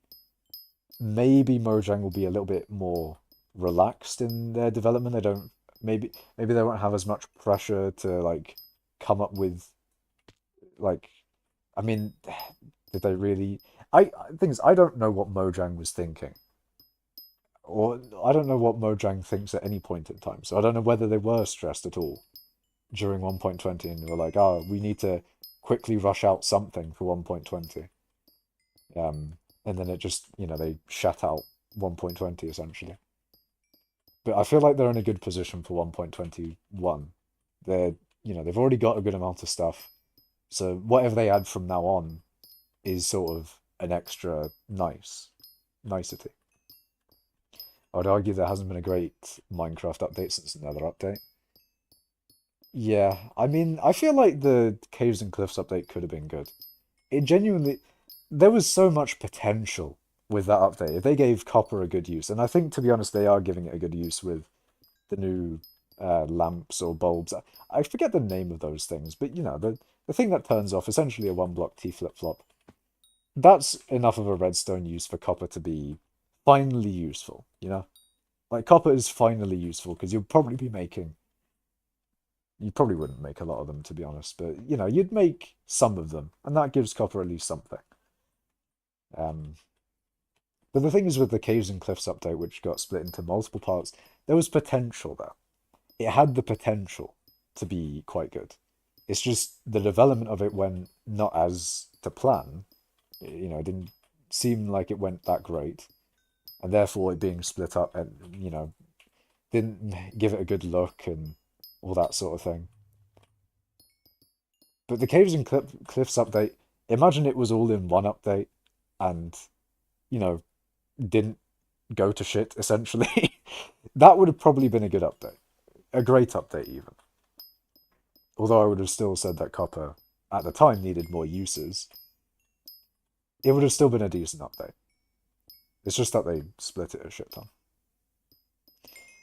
maybe Mojang will be a little bit more relaxed in their development. They don't maybe they won't have as much pressure to like come up with like I mean did they really things I don't know what Mojang was thinking. Or I don't know what Mojang thinks at any point in time. So I don't know whether they were stressed at all during 1.20 and they were like, oh, we need to quickly rush out something for 1.20. And then it just, they shut out 1.20 essentially. But I feel like they're in a good position for 1.21. They've already got a good amount of stuff. So whatever they add from now on is sort of an extra nicety. I would argue there hasn't been a great Minecraft update since another update. Yeah, I mean, I feel like the Caves and Cliffs update could have been good. It genuinely, there was so much potential with that update. If they gave copper a good use, and I think to be honest, they are giving it a good use with the new lamps or bulbs. I forget the name of those things, but the thing that turns off essentially a one block T flip flop. That's enough of a redstone use for copper to be finally useful. Like copper is finally useful because you probably wouldn't make a lot of them to be honest, but you'd make some of them, and that gives copper at least something. Um, but the thing is with the Caves and Cliffs update, which got split into multiple parts, there was potential there. It had the potential to be quite good. It's just the development of it went not as to plan. It didn't seem like it went that great, and therefore it being split up and didn't give it a good look and all that sort of thing. But the Caves and Cliffs update, imagine it was all in one update and, you know, didn't go to shit, essentially. That would have probably been a good update. A great update, even. Although I would have still said that copper, at the time, needed more uses. It would have still been a decent update. It's just that they split it a shit ton.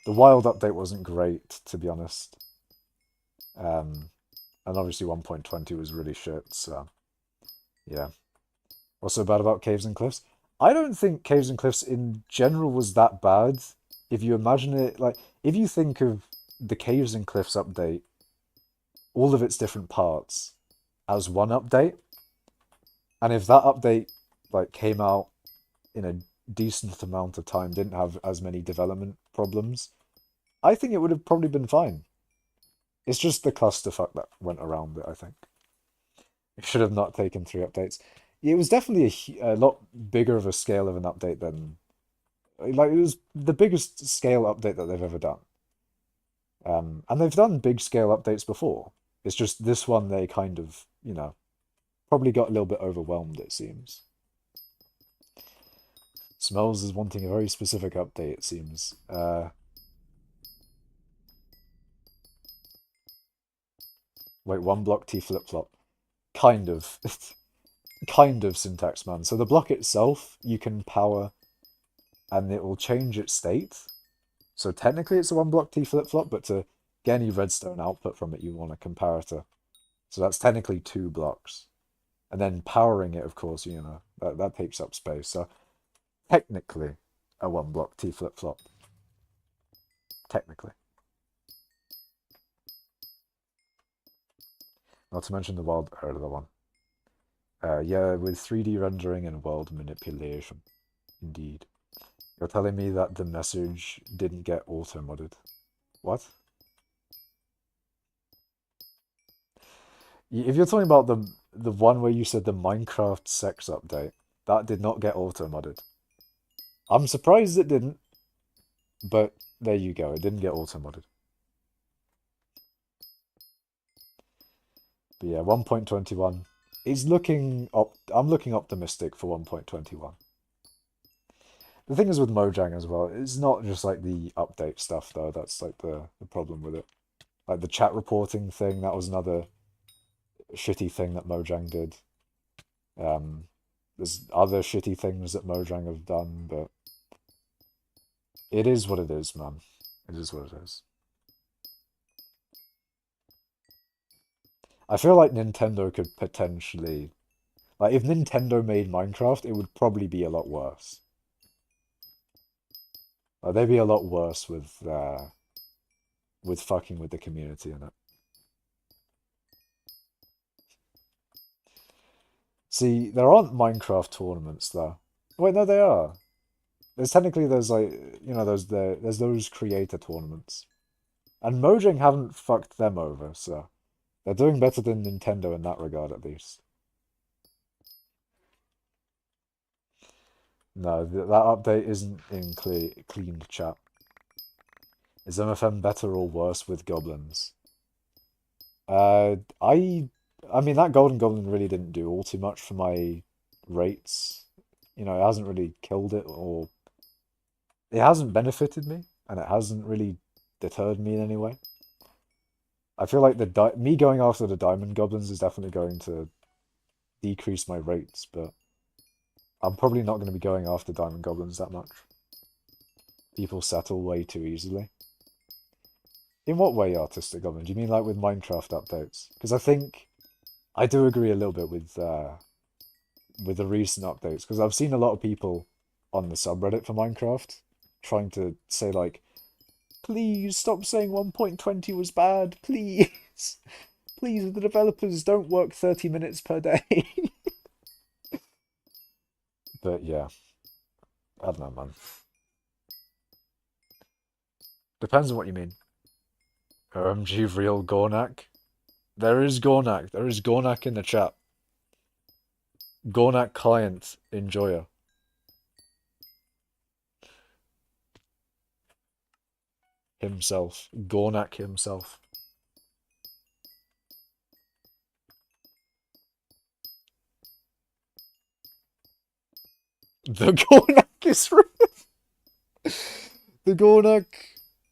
The wild update wasn't great, to be honest. And obviously 1.20 was really shit, so yeah. What's so bad about Caves and Cliffs? I don't think Caves and Cliffs in general was that bad. If you imagine it, like, if you think of the Caves and Cliffs update, all of its different parts, as one update, and if that update, like, came out in a decent amount of time, didn't have as many development problems, I think it would have probably been fine. It's just the clusterfuck that went around it, I think. It should have not taken 3 updates. It was definitely a lot bigger of a scale of an update than... Like, it was the biggest scale update that they've ever done. And they've done big scale updates before. It's just this one they kind of, probably got a little bit overwhelmed, it seems. Smells is wanting a very specific update, it seems. Wait, one block T flip-flop. Kind of. Kind of syntax, man. So the block itself, you can power and it will change its state. So technically it's a one block T flip-flop, but to get any redstone output from it, you want a comparator. So that's technically 2 blocks. And then powering it, of course, you know, that takes up space. So technically a 1 block T flip-flop. Technically. Not to mention the world earlier one. Yeah, with 3D rendering and world manipulation. Indeed. You're telling me that the message didn't get auto-modded. What? If you're talking about the one where you said the Minecraft sex update, that did not get auto-modded. I'm surprised it didn't, but there you go, it didn't get auto-modded. But yeah, 1.21 is looking up. I'm looking optimistic for 1.21. The thing is with Mojang as well, it's not just like the update stuff though, that's like the problem with it. Like the chat reporting thing, that was another shitty thing that Mojang did. There's other shitty things that Mojang have done, but it is what it is, man. It is what it is. I feel like Nintendo could potentially... Like, if Nintendo made Minecraft, it would probably be a lot worse. Like, they'd be a lot worse with fucking with the community in it. See, there aren't Minecraft tournaments, though. Wait, no, they are. There's like, you know, there's those creator tournaments. And Mojang haven't fucked them over, so they're doing better than Nintendo in that regard, at least. No, that update isn't in cleaned chat. Is MFM better or worse with goblins? Uh, I, I mean that golden goblin really didn't do all too much for my rates. You know, it hasn't really killed it, or it hasn't benefited me, and it hasn't really deterred me in any way. I feel like me going after the diamond goblins is definitely going to decrease my rates, but I'm probably not going to be going after diamond goblins that much. People settle way too easily. In what way, artistic goblin? Do you mean like with Minecraft updates? Because I think I do agree a little bit with the recent updates, because I've seen a lot of people on the subreddit for Minecraft trying to say like, please stop saying 1.20 was bad, please. Please, the developers don't work 30 minutes per day. But yeah, I don't know, man. Depends on what you mean. OMG real Gornak? There is Gornak. There is Gornak in the chat. Gornak client enjoyer. Himself. Gornak himself. The Gornak is real. The Gornak.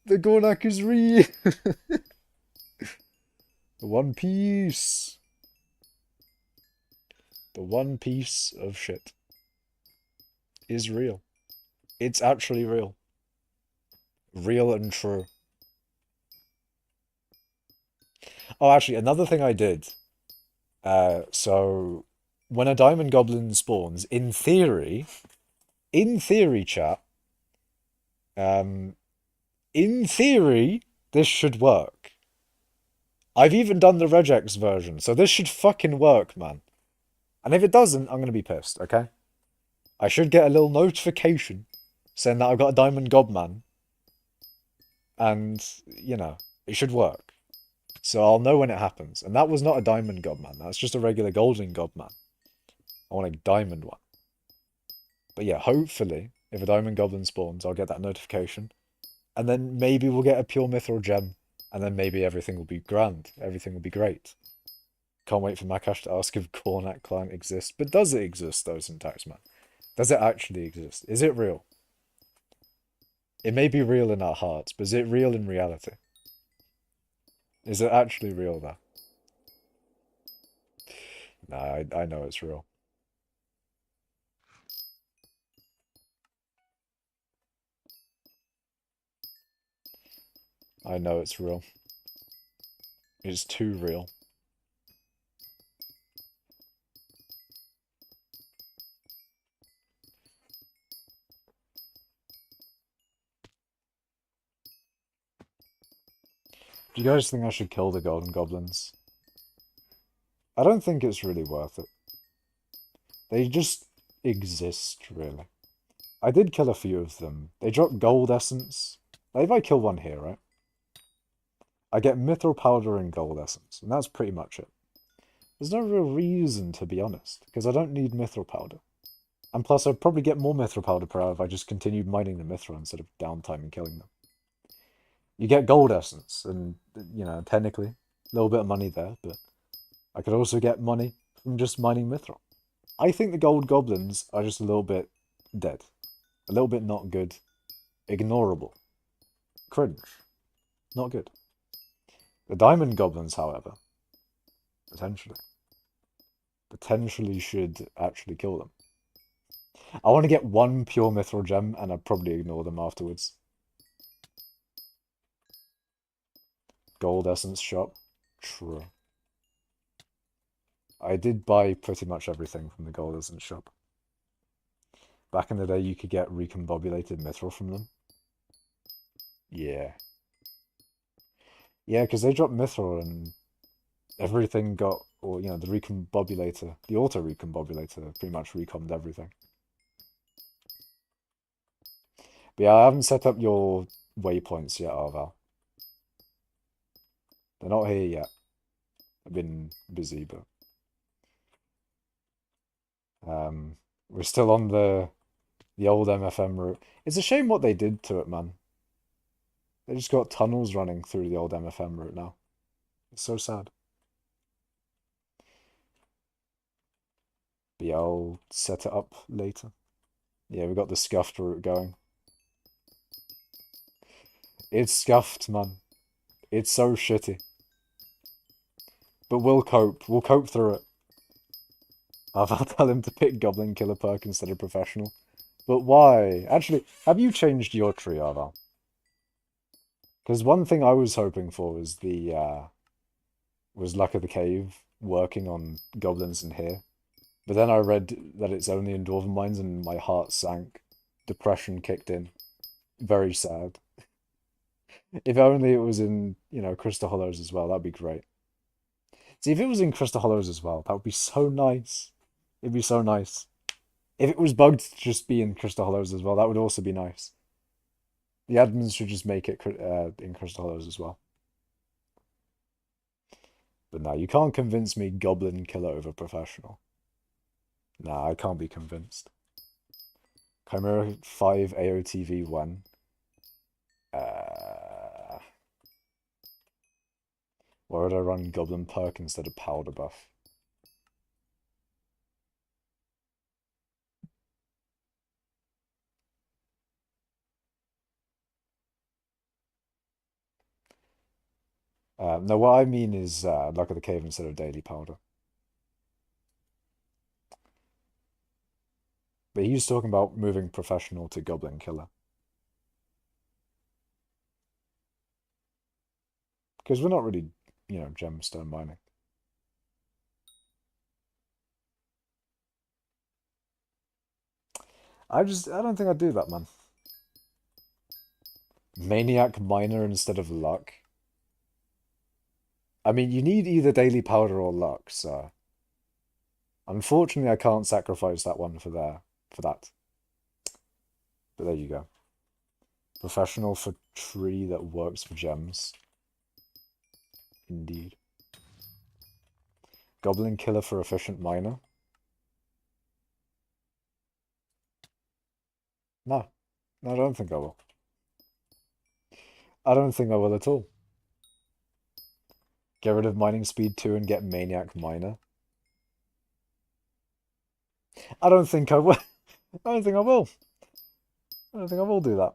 The Gornak is real. The One Piece. The One Piece of shit is real. It's actually real. Real and true. Oh, actually, another thing I did. So when a diamond goblin spawns, in theory, chat, um, in theory, this should work. I've even done the regex version, so this should fucking work, man. And if it doesn't, I'm gonna be pissed, okay? I should get a little notification saying that I've got a diamond gobman. And, you know, it should work. So I'll know when it happens. And that was not a diamond gobman, that's just a regular golden gobman. I want a diamond one. But yeah, hopefully, if a diamond goblin spawns, I'll get that notification. And then maybe we'll get a pure mithril gem. And then maybe everything will be grand. Everything will be great. Can't wait for Makash to ask if Cornac client exists. But does it exist, though, Syntax Man? Does it actually exist? Is it real? It may be real in our hearts, but is it real in reality? Is it actually real, though? Nah, I know it's real. I know it's real. It's too real. Do you guys think I should kill the golden goblins? I don't think it's really worth it. They just exist, really. I did kill a few of them. They drop gold essence. Like if I kill one here, right? I get mithril powder and gold essence, and that's pretty much it. There's no real reason, to be honest, because I don't need mithril powder. And plus, I'd probably get more mithril powder per hour if I just continued mining the mithril instead of downtime and killing them. You get gold essence, and, you know, technically, a little bit of money there, but I could also get money from just mining mithril. I think the gold goblins are just a little bit dead. A little bit not good. Ignorable. Cringe. Not good. The diamond goblins, however, potentially should actually kill them. I want to get one pure mithril gem, and I'd probably ignore them afterwards. Gold essence shop. True. I did buy pretty much everything from the gold essence shop. Back in the day, you could get recombobulated mithril from them. Yeah. Yeah, because they dropped mithril and everything got, or, you know, the recombobulator, the auto recombobulator pretty much recombed everything. But yeah, I haven't set up your waypoints yet, Arval. They're not here yet. I've been busy, but we're still on the old MFM route. It's a shame what they did to it, man. They just got tunnels running through the old MFM route now. It's so sad. But yeah, I'll set it up later. Yeah, we got the scuffed route going. It's scuffed, man. It's so shitty. But we'll cope. We'll cope through it. I'll tell him to pick Goblin Killer perk instead of Professional. But why? Actually, have you changed your tree, Arval? Because one thing I was hoping for was was Luck of the Cave working on goblins in here. But then I read that it's only in Dwarven Mines and my heart sank. Depression kicked in. Very sad. If only it was in, you know, Crystal Hollows as well, that'd be great. See, if it was in Crystal Hollows as well, that would be so nice. It'd be so nice. If it was bugged to just be in Crystal Hollows as well, that would also be nice. The admins should just make it in Crystal Hollows as well. But no, you can't convince me Goblin Killer over Professional. Nah, I can't be convinced. Chimera 5 AOTV 1. Why would I run Goblin perk instead of Powder buff? No, what I mean is Luck of the Cave instead of Daily Powder. But he was talking about moving Professional to Goblin Killer. Because we're not really, you know, gemstone mining. I don't think I'd do that, man. Maniac Miner instead of Luck. I mean, you need either Daily Powder or Luck, so... Unfortunately, I can't sacrifice that one for that. But there you go. Professional for tree that works for gems. Indeed. Goblin Killer for efficient miner. No. No, I don't think I will. I don't think I will at all. Get rid of mining speed 2 and get Maniac Miner. I don't think I will. I don't think I will. I don't think I will do that.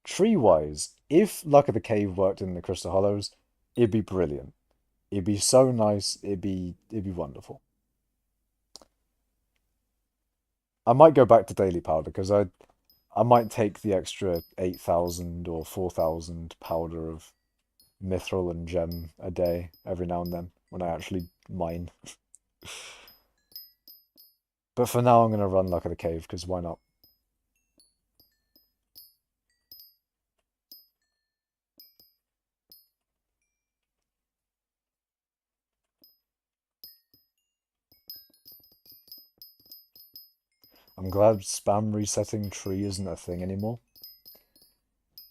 Tree-wise, if Luck of the Cave worked in the Crystal Hollows, it'd be brilliant. It'd be so nice. It'd be wonderful. I might go back to Daily Powder because I might take the extra 8,000 or 4,000 powder of mithril and gem a day every now and then when I actually mine. But for now, I'm going to run Luck of the Cave because why not? I'm glad spam resetting tree isn't a thing anymore.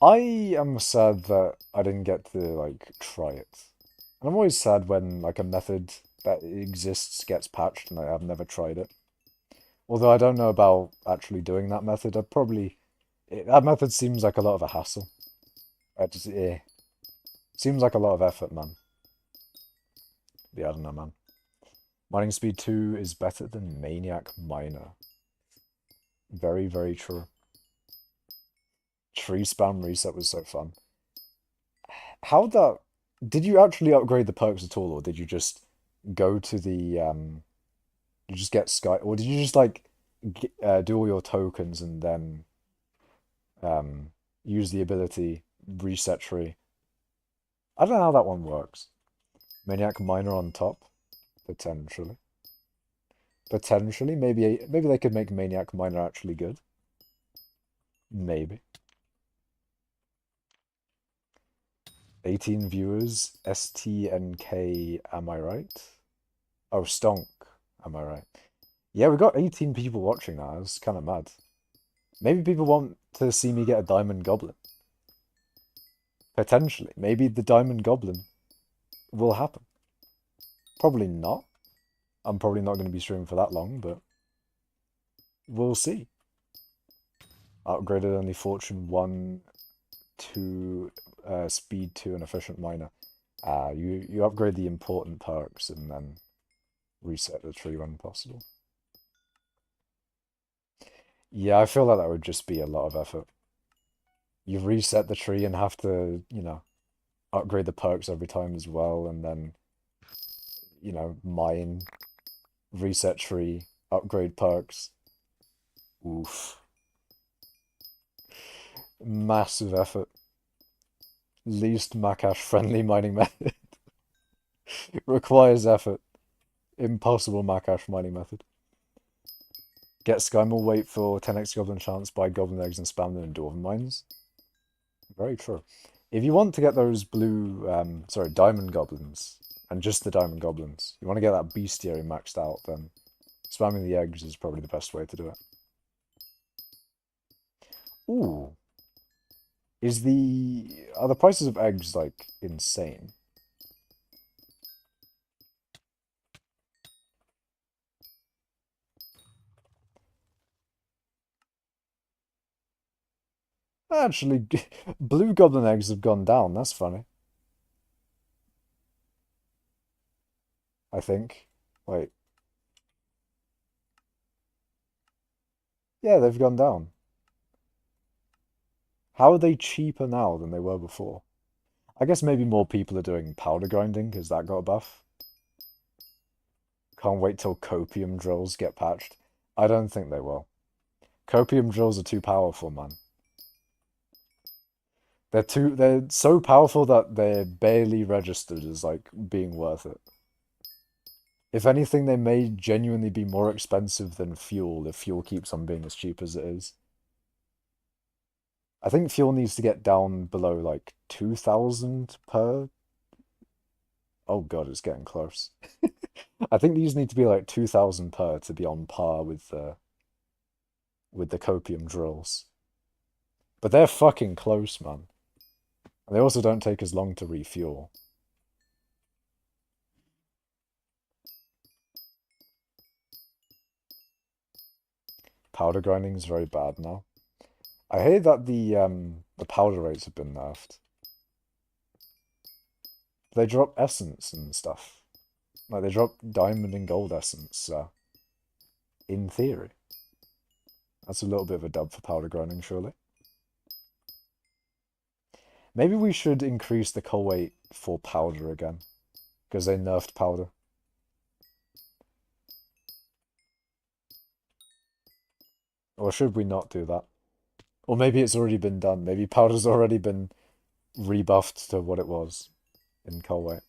I am sad that I didn't get to, like, try it. And I'm always sad when, like, a method that exists gets patched and I've never tried it. Although I don't know about actually doing that method. I'd probably... that method seems like a lot of a hassle. Seems like a lot of effort, man. Yeah, I don't know, man. Mining speed 2 is better than Maniac Miner. Very, very true. Tree spam reset was so fun. How that... Did you actually upgrade the perks at all, or did you just go to the, you just get Sky... Or did you just, like, do all your tokens and then, use the ability reset tree? I don't know how that one works. Maniac Miner on top? Potentially. Potentially. Maybe they could make Maniac Miner actually good. Maybe. 18 viewers. STNK, am I right? Oh, Stonk, am I right? Yeah, we got 18 people watching now. It's kind of mad. Maybe people want to see me get a Diamond Goblin. Potentially. Maybe the Diamond Goblin will happen. Probably not. I'm probably not going to be streaming for that long, but we'll see. Upgraded only Fortune 1 to Speed 2 and Efficient Miner. You upgrade the important perks and then reset the tree when possible. Yeah, I feel like that would just be a lot of effort. You reset the tree and have to, upgrade the perks every time as well, and then, mine, reset tree, upgrade perks. Oof. Massive effort. Least Makash friendly mining method. Requires effort. Impossible Makash mining method. Get Skymore, wait for 10x Goblin chance, buy Goblin eggs and spam them in Dwarven mines. Very true. If you want to get those blue, Diamond Goblins, and just the Diamond Goblins, you want to get that bestiary maxed out, then spamming the eggs is probably the best way to do it. Ooh. Are the prices of eggs, like, insane? Actually, blue goblin eggs have gone down. That's funny. I think. Wait. Yeah, they've gone down. How are they cheaper now than they were before? I guess maybe more people are doing powder grinding because that got a buff. Can't wait till copium drills get patched. I don't think they will. Copium drills are too powerful, man. They're so powerful that they're barely registered as, like, being worth it. If anything, they may genuinely be more expensive than fuel if fuel keeps on being as cheap as it is. I think fuel needs to get down below, like, 2,000 per... Oh god, it's getting close. I think these need to be, like, 2,000 per to be on par with the copium drills. But they're fucking close, man. And they also don't take as long to refuel. Powder grinding is very bad now. I hear that the powder rates have been nerfed. They drop essence and stuff. Like, they drop diamond and gold essence, in theory. That's a little bit of a dub for powder grinding, surely. Maybe we should increase the coal weight for powder again, because they nerfed powder. Or should we not do that? Or maybe it's already been done. Maybe powder's already been rebuffed to what it was in coal weight.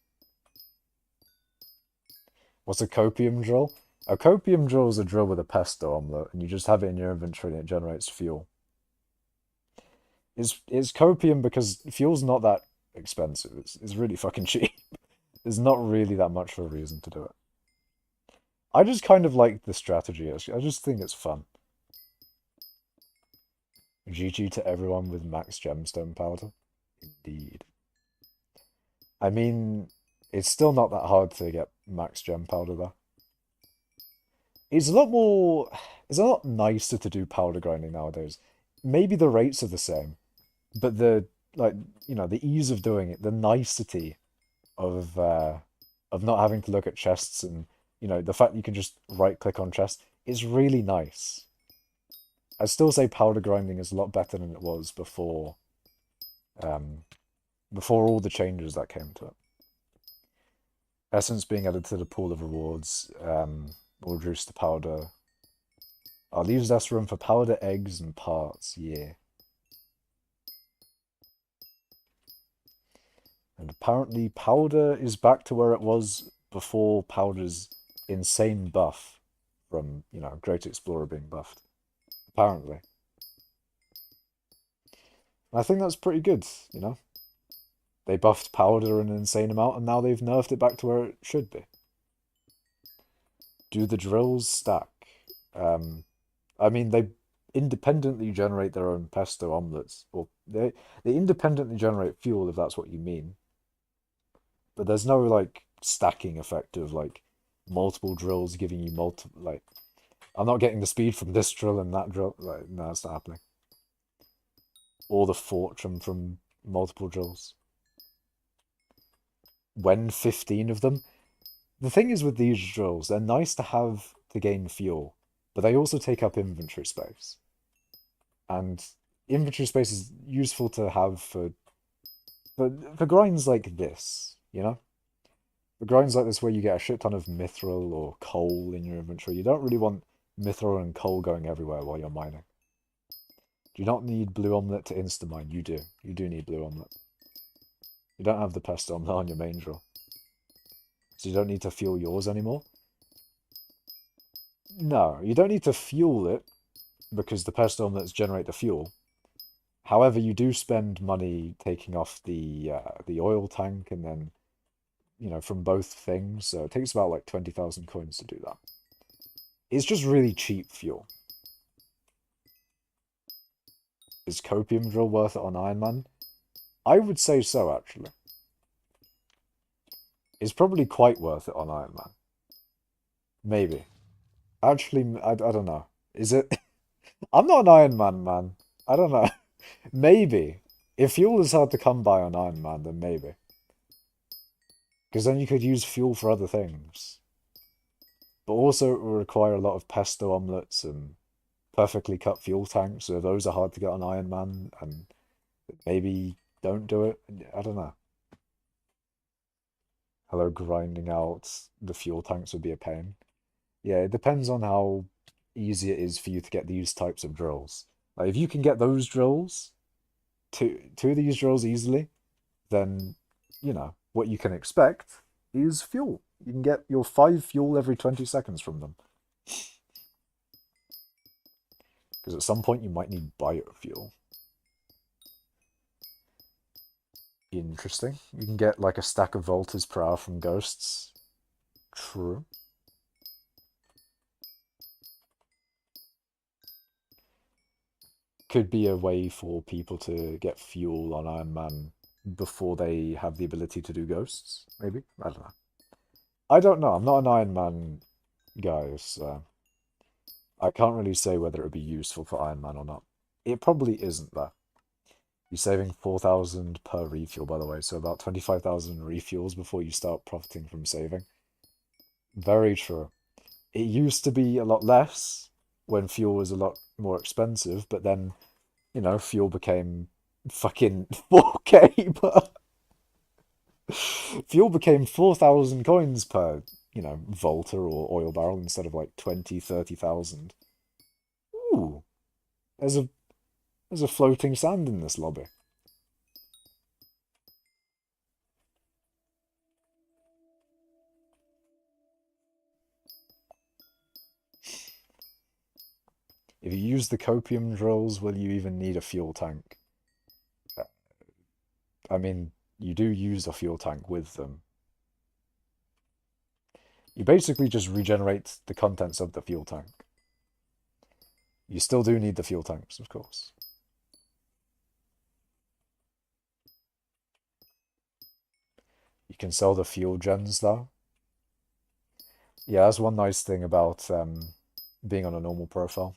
What's a copium drill? A copium drill is a drill with a pesto omelette, and you just have it in your inventory and it generates fuel. It's copium because fuel's not that expensive. It's really fucking cheap. There's not really that much of a reason to do it. I just kind of like the strategy. I just think it's fun. GG to everyone with max gemstone powder. Indeed. I mean, it's still not that hard to get max gem powder though. It's a lot more, it's a lot nicer to do powder grinding nowadays. Maybe the rates are the same, but like, the ease of doing it, the nicety of not having to look at chests and, the fact that you can just right click on chests is really nice. I'd still say powder grinding is a lot better than it was um, before all the changes that came to it. Essence being added to the pool of rewards will reduce the powder. Leaves less room for powder, eggs, and parts. Yeah. And apparently powder is back to where it was before powder's insane buff from, Great Explorer being buffed. Apparently. I think that's pretty good, They buffed powder an insane amount, and now they've nerfed it back to where it should be. Do the drills stack? I mean, they independently generate their own pesto omelets, or they independently generate fuel, if that's what you mean. But there's no, like, stacking effect of, like, multiple drills giving you multiple, like, I'm not getting the speed from this drill and that drill. Like, no, it's not happening. Or the fortune from multiple drills. When 15 of them? The thing is with these drills, they're nice to have to gain fuel, but they also take up inventory space. And inventory space is useful to have for grinds like this, For grinds like this where you get a shit ton of mithril or coal in your inventory, you don't really want mithril and coal going everywhere while you're mining. Do you not need blue omelette to insta-mine? You do. You do need blue omelette. You don't have the pesto omelette on your main drill. So you don't need to fuel yours anymore? No, you don't need to fuel it because the pesto omelettes generate the fuel. However, you do spend money taking off the oil tank and then, from both things. So it takes about like 20,000 coins to do that. It's just really cheap fuel. Is copium drill worth it on Iron Man? I would say so, actually. It's probably quite worth it on Iron Man. Maybe. Actually, I don't know. Is it? I'm not an Iron Man, man. I don't know. Maybe. If fuel is hard to come by on Iron Man, then maybe. Because then you could use fuel for other things. But also it will require a lot of pesto omelettes and perfectly cut fuel tanks, so those are hard to get on Iron Man, and maybe don't do it. I don't know. Hello, grinding out the fuel tanks would be a pain. Yeah, it depends on how easy it is for you to get these types of drills. Like, if you can get those drills, two of these drills easily, then, what you can expect is fuel. You can get your 5 fuel every 20 seconds from them. Because at some point you might need biofuel. Interesting. You can get like a stack of voltas per hour from ghosts. True. Could be a way for people to get fuel on Iron Man before they have the ability to do ghosts, maybe? I don't know. I don't know. I'm not an Iron Man guy, so I can't really say whether it would be useful for Iron Man or not. It probably isn't, though. You're saving 4,000 per refuel, by the way, so about 25,000 refuels before you start profiting from saving. Very true. It used to be a lot less when fuel was a lot more expensive, but then, fuel became fucking 4k per... Fuel became 4,000 coins per, volta or oil barrel instead of like 20, 30,000. Ooh, there's a floating sand in this lobby. If you use the copium drills, will you even need a fuel tank? I mean, you do use a fuel tank with them. You basically just regenerate the contents of the fuel tank. You still do need the fuel tanks, of course. You can sell the fuel gens though. Yeah, that's one nice thing about being on a normal profile,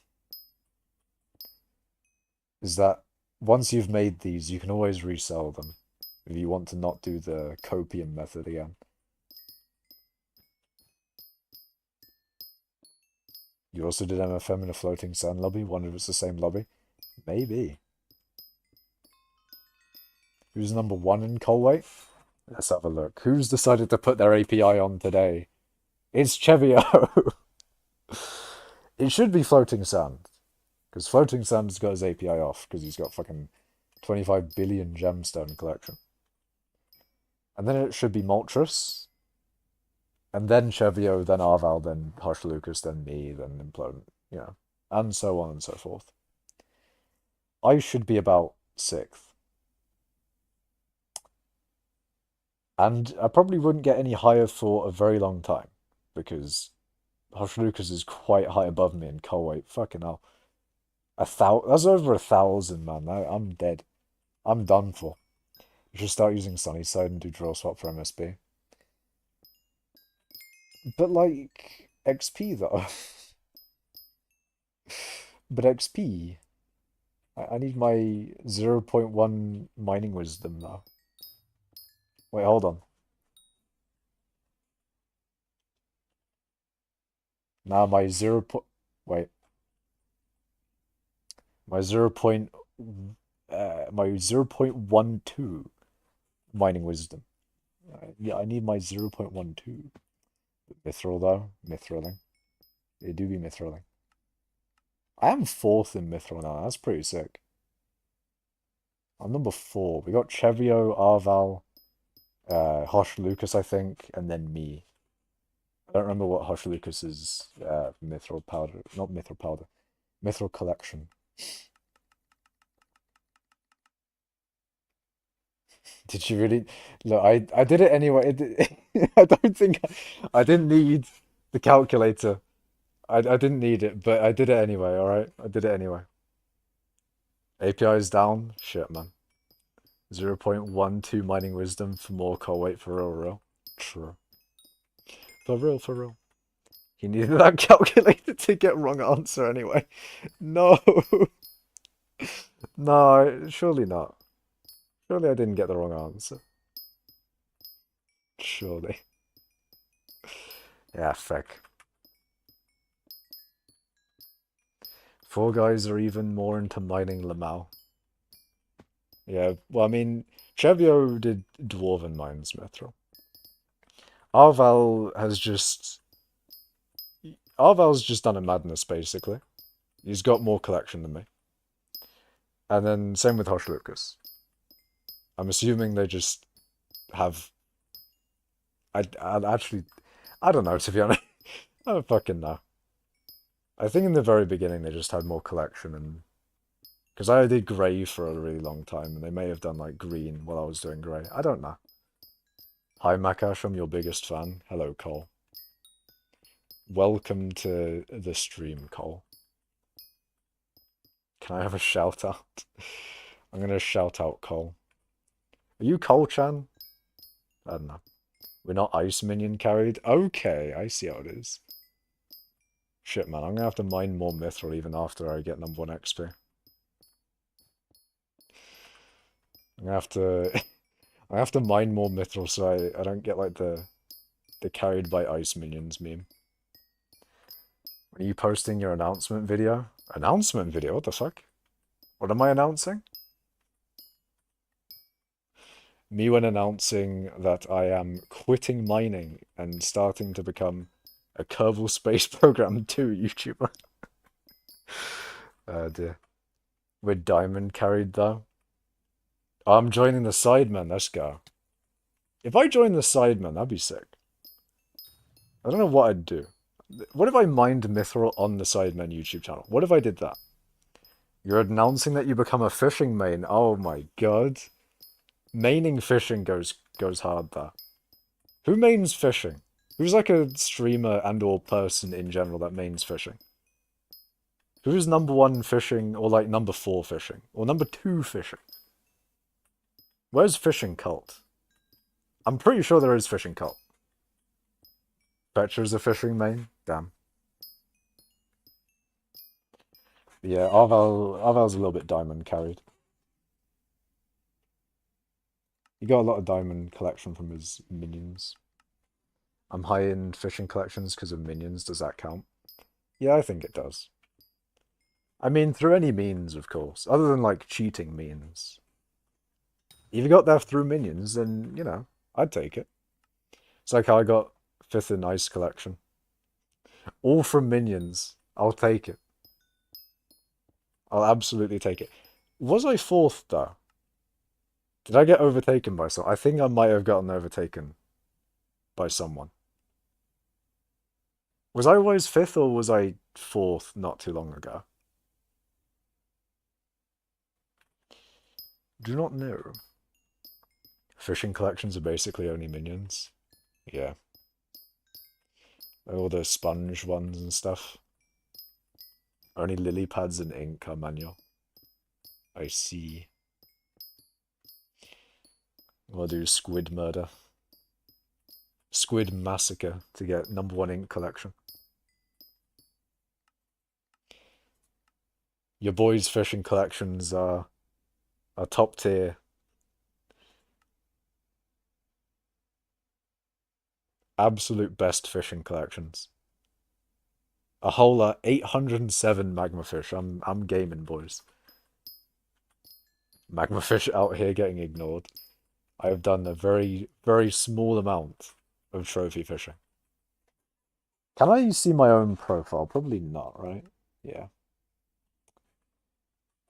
is that once you've made these, you can always resell them if you want to not do the copium method again. You also did MFM in a floating sand lobby. Wonder if it's the same lobby. Maybe. Who's number one in coal weight? Let's have a look. Who's decided to put their API on today? It's Chevio. It should be floating sand. Because floating sand's got his API off because he's got fucking 25 billion gemstone collection. And then it should be Moltres. And then Chevio, then Arval, then Hush Lucas, then me, then Implodent. You know. And so on and so forth. I should be about 6th. And I probably wouldn't get any higher for a very long time. Because Hush Lucas is quite high above me in coal weight. Fucking hell. That's over 1,000, man. I'm dead. I'm done for. You should start using Sunnyside and do draw swap for MSB. But like XP though. But XP. I need my 0.1 mining wisdom now. Wait, hold on. Now my 0. Wait. My 0.12 mining wisdom. Yeah, I need my 0.12. Mithril though, mithrilling. They do be mithrilling. I am 4th in mithril now. That's pretty sick. I'm number 4. We got Chevio, Arval, Hush Lucas, I think, and then me. I don't remember what Hush Lucas's mithril powder, not mithril powder, mithril collection. Did you really? Look, I did it anyway. I don't think I didn't need the calculator. I didn't need it, but I did it anyway, alright? I did it anyway. API is down. Shit, man. 0.12 mining wisdom for more coal weight for real. True. For real. He needed that calculator to get wrong answer anyway. No. No, surely not. Surely I didn't get the wrong answer. Surely. Yeah, feck. 4 guys are even more into mining Lamau. Yeah, well, I mean, Chevio did Dwarven Mines Mithril. Arval's just done a madness, basically. He's got more collection than me. And then same with Hosh Lucas. I'm assuming they just have... I don't know, to be honest. I don't fucking know. I think in the very beginning they just had more collection and... Because I did grey for a really long time, and they may have done, like, green while I was doing grey. I don't know. Hi, Makash, I'm your biggest fan. Hello, Cole. Welcome to the stream, Cole. Can I have a shout-out? I'm gonna shout out Cole. Are you Cole-chan? I don't know. We're not Ice Minion carried? Okay, I see how it is. Shit, man, I'm gonna have to mine more Mithril even after I get number 1 XP. I'm gonna have to... I have to mine more Mithril so I don't get, like, the carried by Ice Minions meme. Are you posting your announcement video? Announcement video? What the fuck? What am I announcing? Me when announcing that I am quitting mining and starting to become a Kerbal Space Program 2 YouTuber. Oh dear. We're diamond carried though. I'm joining the Sidemen, let's go. If I join the Sidemen, that'd be sick. I don't know what I'd do. What if I mined Mithril on the Sidemen YouTube channel? What if I did that? You're announcing that you become a fishing main. Oh my god. Maining fishing goes hard there. Who mains fishing? Who's like a streamer and or person in general that mains fishing? Who's number 1 fishing or like number 4 fishing? Or number 2 fishing? Where's fishing cult? I'm pretty sure there is fishing cult. Fetcher's a fishing main? Damn. Yeah, Arvel's a little bit diamond carried. He got a lot of diamond collection from his minions. I'm high in fishing collections because of minions. Does that count? Yeah, I think it does. I mean, through any means, of course. Other than, like, cheating means. If you got there through minions, then, you know, I'd take it. It's like how I got 5th in Ice collection. All from minions. I'll take it. I'll absolutely take it. Was I 4th, though? Did I get overtaken by someone? I think I might have gotten overtaken by someone. Was I always 5th or was I 4th not too long ago? Do not know. Fishing collections are basically only minions. Yeah. All the sponge ones and stuff. Only lily pads and ink are manual. I see. We'll do squid murder. Squid massacre to get #1 ink collection. Your boys' fishing collections are top tier. Absolute best fishing collections. A whole 807 magma fish. I'm gaming, boys. Magma fish out here getting ignored. I have done a very, very small amount of trophy fishing. Can I see my own profile? Probably not, right? Yeah.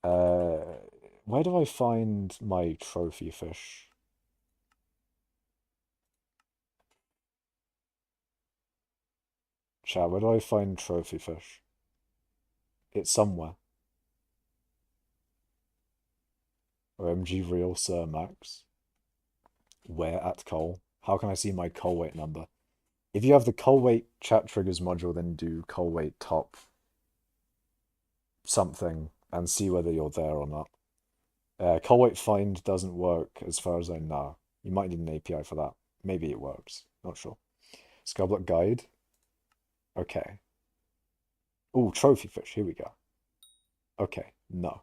Uh, where do I find my trophy fish? Chat, where do I find trophy fish? It's somewhere. OMG real Sir Max. Where at coal? How can I see my coal weight number? If you have the coal weight chat triggers module, then do coal weight top something and see whether you're there or not. Coal weight find doesn't work as far as I know. You might need an API for that. Maybe it works. Not sure. Skyblock guide. Okay. Oh, trophy fish. Here we go. Okay. No.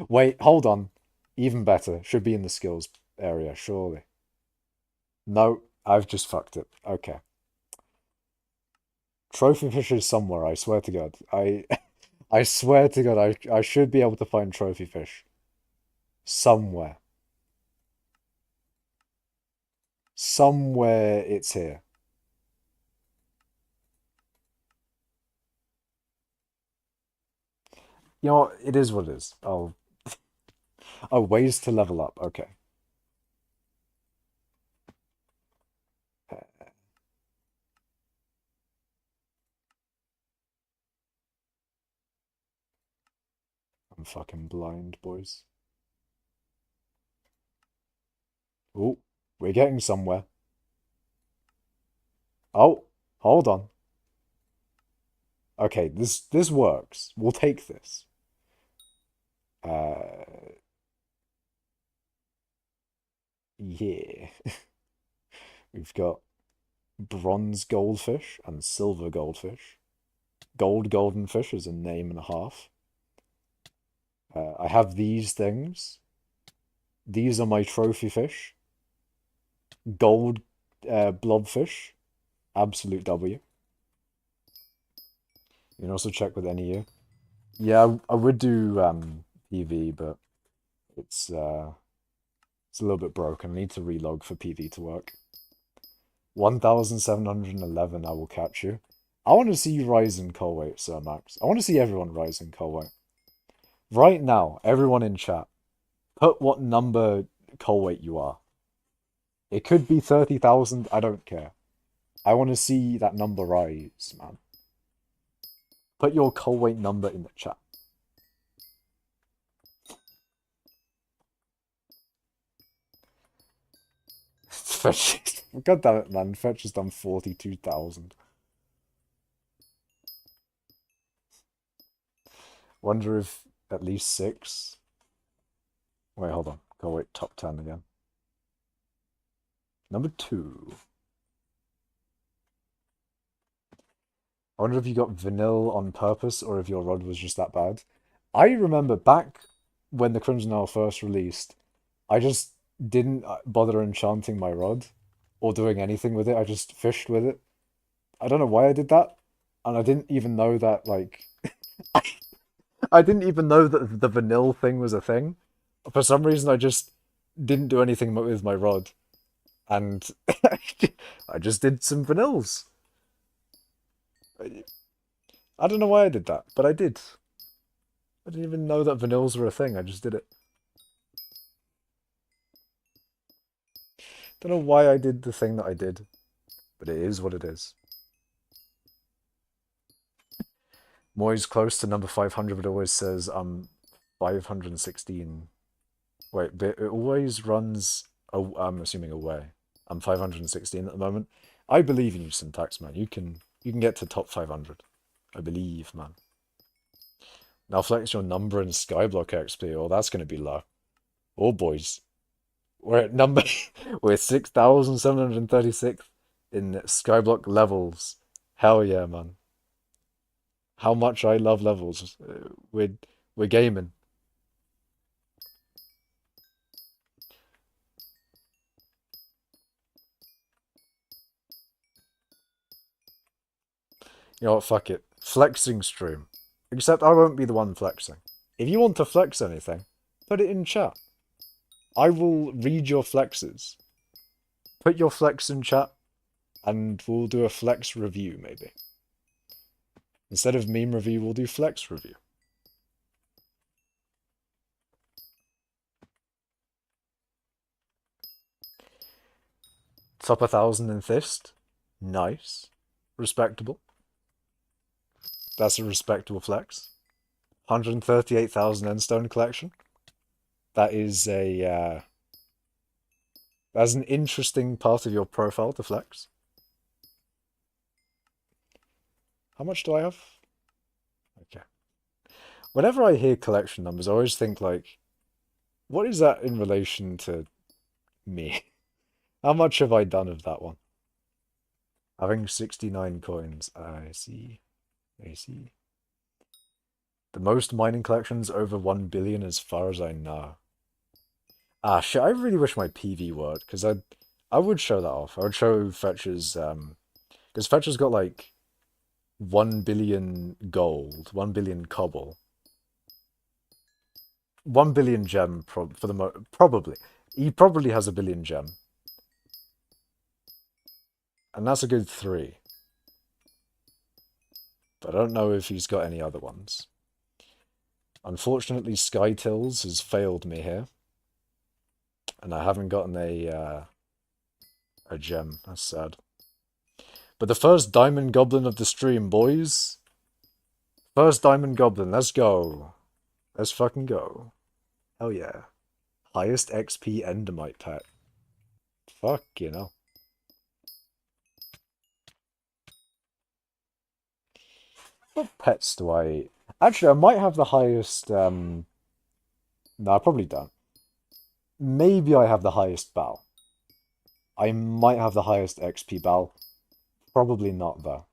Wait, hold on. Even better. Should be in the skills area, surely. No, I've just fucked it. Okay. Trophy fish is somewhere, I swear to God. I swear to God, I should be able to find trophy fish. Somewhere. Somewhere it's here. You know what? It is what it is. Oh, oh, ways to level up. Okay. I'm fucking blind, boys. Oh, we're getting somewhere. Oh, hold on. Okay, this works. We'll take this. Uh, yeah. We've got bronze goldfish and silver goldfish. Gold golden fish is a name and a half. I have these things. These are my trophy fish. Gold blobfish. Absolute W. You can also check with NEU. Yeah, I would do PV, but it's it's a little bit broken. I need to relog for PV to work. 1711, I will catch you. I want to see you rise in coal weight, Sir Max. I want to see everyone rise in coal weight. Right now, everyone in chat, put what number coal weight you are. It could be 30,000, I don't care. I want to see that number rise, man. Put your coal weight number in the chat. Fetch, God damn it, man. Fetch has done 42,000. Wonder if at least 6. Wait, hold on. Go wait, top 10 again. Number 2. I wonder if you got vanilla on purpose or if your rod was just that bad. I remember back when the Crimson Isle first released, I just didn't bother enchanting my rod or doing anything with it. I just fished with it. I don't know why I did that. And I didn't even know that, like, I didn't even know that the vanilla thing was a thing. For some reason, I just didn't do anything with my rod. And I just did some vanillas. I don't know why I did that, but I did. I didn't even know that vanillas were a thing. I just did it. Don't know why I did the thing that I did, but it is what it is. Moy's close to number 500, but always says 516. Wait, but it always runs, I'm assuming away. I'm 516 at the moment. I believe in you, Syntax, man. You can get to top 500. I believe, man. Now flex your number in skyblock XP. Oh, that's going to be low. Oh, boys. We're at number... we're 6,736 in skyblock levels. Hell yeah, man. How much I love levels. We're gaming. You know what, fuck it. Flexing stream. Except I won't be the one flexing. If you want to flex anything, put it in chat. I will read your flexes. Put your flex in chat, and we'll do a flex review, maybe. Instead of meme review, we'll do flex review. Top 1,000 in Thist. Nice. Respectable. That's a respectable flex. 138,000 Endstone collection. That is a... that's an interesting part of your profile to flex. How much do I have? Okay. Whenever I hear collection numbers, I always think, like, what is that in relation to me? How much have I done of that one? Having 69 coins. I see. I see. The most mining collections over 1 billion as far as I know. Ah, shit, I really wish my PV worked, because I would show that off. I would show Fetcher's, because Fetcher's got, like, 1 billion gold, 1 billion cobble, 1 billion gem, probably. He probably has a billion gem. And that's a good 3. But I don't know if he's got any other ones. Unfortunately, Skytills has failed me here. And I haven't gotten a gem. That's sad. But the first diamond goblin of the stream, boys. First diamond goblin. Let's go. Let's fucking go. Hell yeah. Highest XP Endermite pet. Fuck, you know. What pets do I... Actually, I might have the highest... No, I probably don't. Maybe I have the highest bow. I might have the highest XP bow. Probably not, though.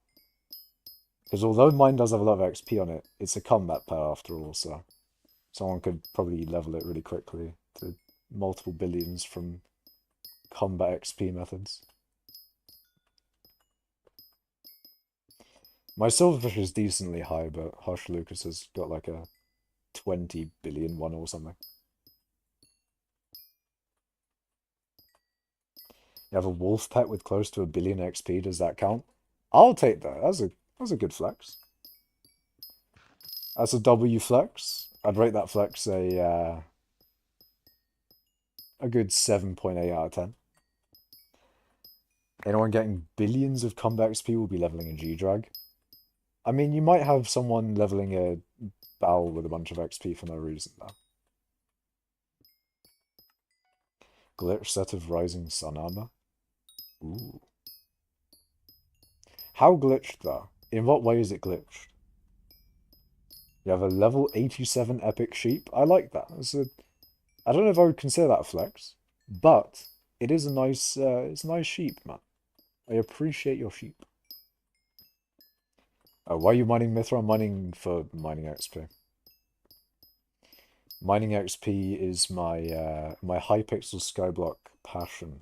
Because although mine does have a lot of XP on it, it's a combat pair after all, so... Someone could probably level it really quickly to multiple billions from combat XP methods. My silverfish is decently high, but Hush Lucas has got like a 20 billion one or something. You have a wolf pet with close to a billion XP, does that count? I'll take that. That's a good flex. That's a W flex. I'd rate that flex a good 7.8 out of 10. Anyone getting billions of combat XP will be leveling a G-Drag. I mean, you might have someone leveling a Bowl with a bunch of XP for no reason, though. Glitch set of Rising Sun armor. Ooh. How glitched, though? In what way is it glitched? You have a level 87 epic sheep. I like that. I don't know if I would consider that a flex, but It is a nice, it's a nice sheep, man. I appreciate your sheep. Oh, why are you mining mithril? I'm mining for mining XP. Mining XP is my my hypixel skyblock passion.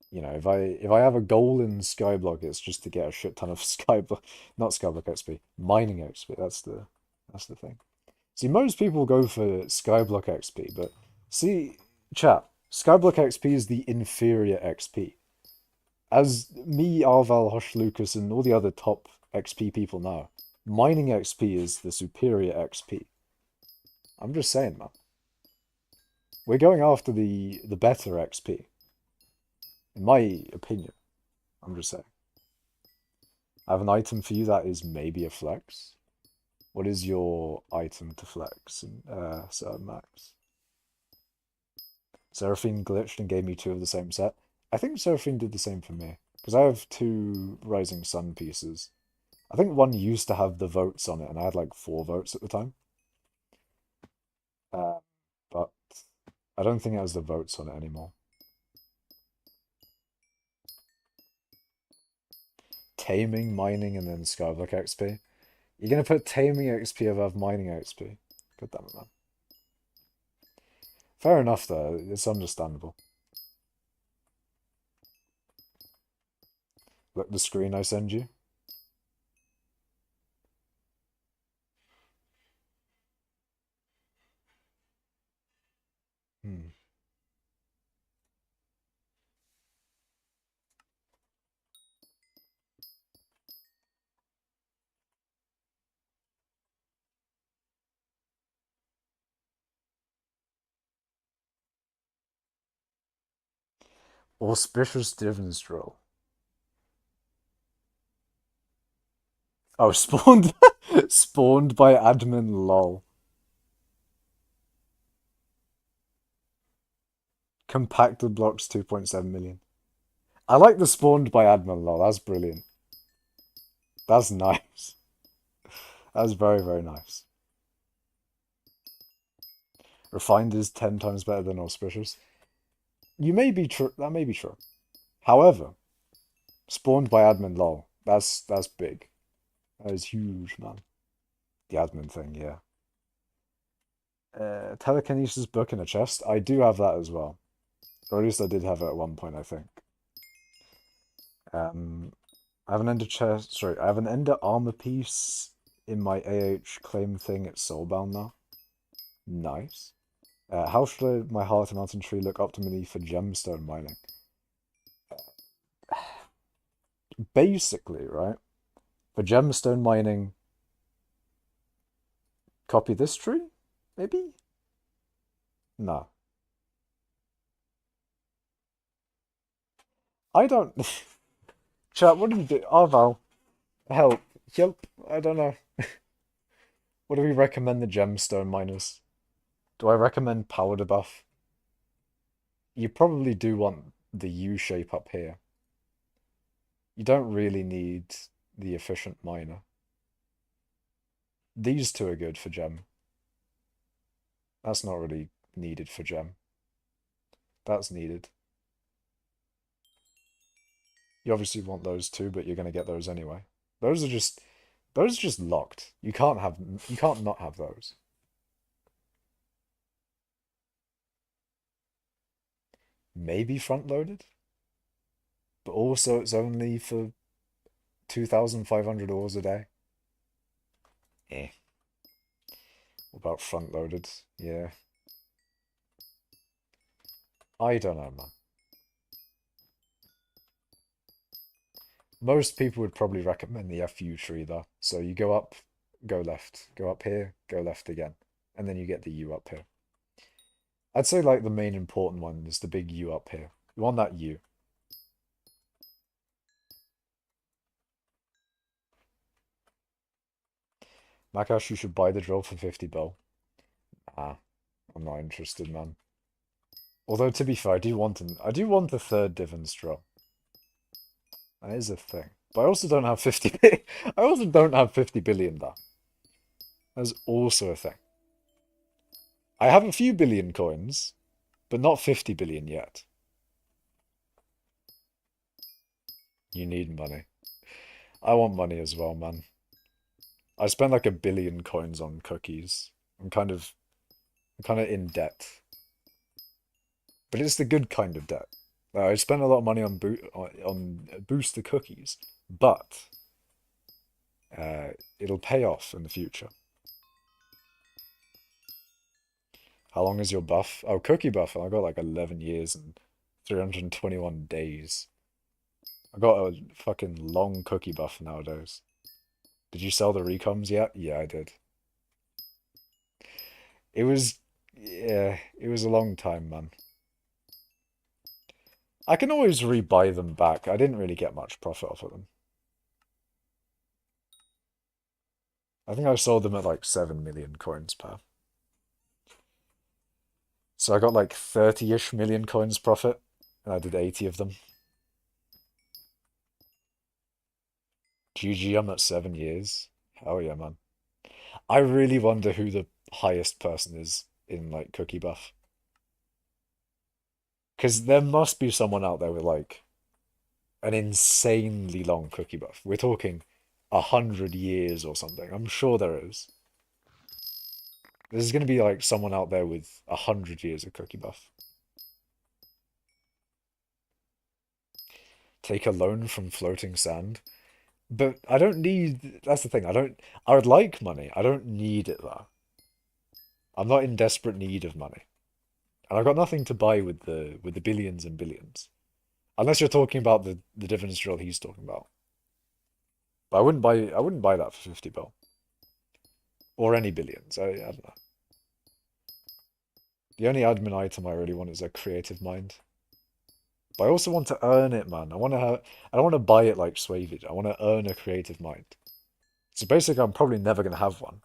You know, if I have a goal in skyblock, it's just to get a shit ton of skyblock, not skyblock XP, mining XP. That's the thing. See, most people go for skyblock XP, but see, chat, skyblock XP is the inferior XP. As me, Arval, Hush Lucas, and all the other top XP people know, mining XP is the superior XP. I'm just saying, man. We're going after the better XP, in my opinion. I'm just saying. I have an item for you that is maybe a flex. What is your item to flex? So Max. Seraphine glitched and gave me two of the same set. I think Seraphine did the same for me. Because I have two Rising Sun pieces. I think one used to have the votes on it, and I had like 4 votes at the time. But I don't think it has the votes on it anymore. Taming, mining, and then Skyblock XP. You're gonna put taming XP above mining XP. God damn it, man. Fair enough, though. It's understandable. Look, the screen I send you. Hmm. Auspicious Divans Drill. Oh, spawned spawned by admin lol. Compacted blocks 2.7 million. I like the spawned by admin lol. That's brilliant. That's nice. That's very, very nice. Refined is 10 times better than auspicious. You may be true. That may be true. However, spawned by admin lol. That's big. That is huge, man. The admin thing, yeah. Telekinesis book in a chest. I do have that as well. Or at least I did have it at one point, I think. I have an ender chest. Sorry, I have an ender armor piece in my AH claim thing. It's soulbound now. Nice. How should my Heart Mountain tree look optimally for gemstone mining? Basically, right? For gemstone mining, copy this tree? Maybe? No. I don't... Chat, what do you do? Arval, help. Help. I don't know. What do we recommend the gemstone miners? Do I recommend power debuff? You probably do want the U shape up here. You don't really need the efficient miner. These two are good for gem. That's not really needed for gem. That's needed. You obviously want those two, but you're going to get those anyway. Those are just locked. You can't not have those. Maybe front loaded, but also it's only for 2,500 ores a day. Eh. What about front loaded? Yeah. I don't know, man. Most people would probably recommend the FU tree though. So you go up, go left, go up here, go left again, and then you get the U up here. I'd say like the main important one is the big U up here. You want that U. Makash, you should buy the drill for 50 bill. Ah, I'm not interested, man. Although to be fair, I do want a third divans drill. That is a thing. But I also don't have 50 billion. I also don't have 50 billion though. That's also a thing. I have a few billion coins, but not 50 billion yet. You need money. I want money as well, man. I spent like 1 billion coins on cookies. I'm kind of in debt, but it's the good kind of debt. I spent a lot of money on booster cookies, but uh, it'll pay off in the future. How long is your buff? Oh, cookie buff. I got like 11 years and 321 days. I got a fucking long cookie buff nowadays. Did you sell the recoms yet? Yeah, I did. It was, yeah, it was a long time, man. I can always rebuy them back. I didn't really get much profit off of them. I think I sold them at like 7 million coins per. So I got like 30-ish million coins profit, and I did 80 of them. GG, I'm at 7 years. Hell yeah, man. I really wonder who the highest person is in like cookie buff. Because there must be someone out there with like an insanely long cookie buff. We're talking 100 years or something. I'm sure there is. There's going to be like someone out there with 100 years of cookie buff. Take a loan from floating sand. But I don't need, that's the thing. I would like money. I don't need it though. I'm not in desperate need of money. And I've got nothing to buy with the billions and billions. Unless you're talking about the divans drill he's talking about. But I wouldn't buy that for 50 bill. Or any billions. I don't know. The only admin item I really want is a creative mind. But I also want to earn it, man. I don't want to buy it like Swavage. I want to earn a creative mind. So basically I'm probably never gonna have one.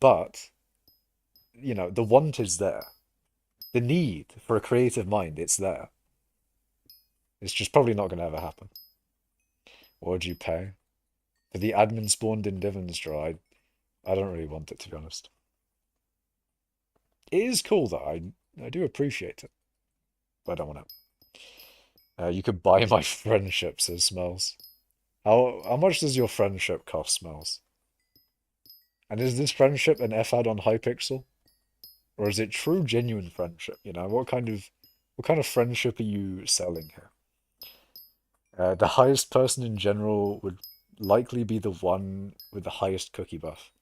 But, you know, the want is there. The need for a creative mind, it's there. It's just probably not gonna ever happen. What would you pay? For the admin spawned in Divans draw, I don't really want it, to be honest. It is cool though. I do appreciate it. But I don't want it. You could buy my friendship, says Smells. How much does your friendship cost, Smells? And is this friendship an FAD on hypixel? Or is it true genuine friendship? You know, what kind of friendship are you selling here? The highest person in general would likely be the one with the highest cookie buff.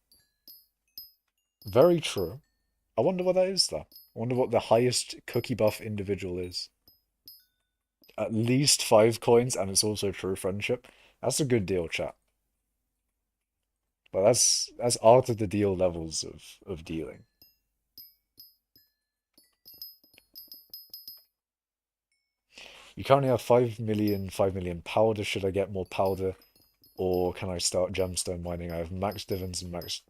Very true. I wonder what that is, though. I wonder what the highest cookie buff individual is. At least 5 coins, and it's also true friendship. That's a good deal, chat. But that's art of the deal levels of dealing. You currently have 5 million powder. Should I get more powder? Or can I start gemstone mining? I have max divans and max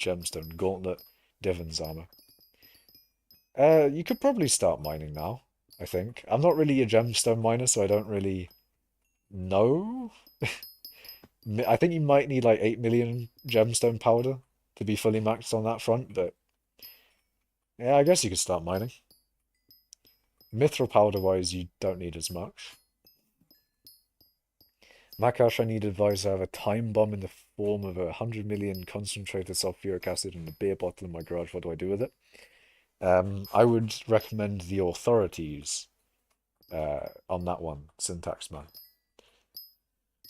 gemstone gauntlet divans armor. You could probably start mining now, I think. I'm not really a gemstone miner, so I don't really know. I think you might need like 8 million gemstone powder to be fully maxed on that front, but yeah, I guess you could start mining. Mithril powder wise, you don't need as much. Makash, I need advice. I have a time bomb in the form of 100 million concentrated sulfuric acid in a beer bottle in my garage. What do I do with it? I would recommend the authorities on that one, Syntax man.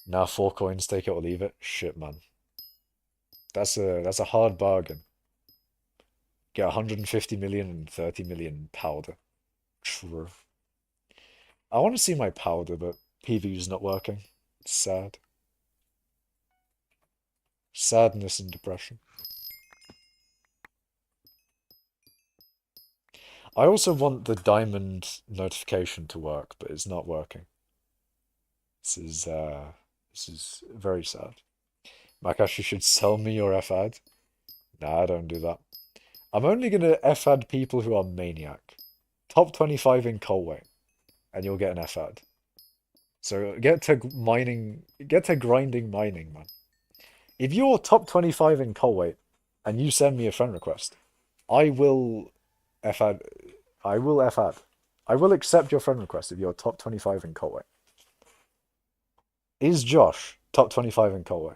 Now 4 coins, take it or leave it. Shit, man. That's a hard bargain. Get 150 million and 30 million powder. True. I want to see my powder, but PV's not working. It's sad. Sadness and depression. I also want the diamond notification to work, but it's not working. This is very sad. Makash, you should sell me your FAD. Nah, don't do that. I'm only gonna FAD people who are maniac. Top 25 in Colway, and you'll get an FAD. So get to mining, get to grinding mining, man. If you're top 25 in Colway and you send me a friend request, I will FAD. I will FAD. I will accept your friend request if you're top 25 in Colway. Is Josh top 25 in Colway?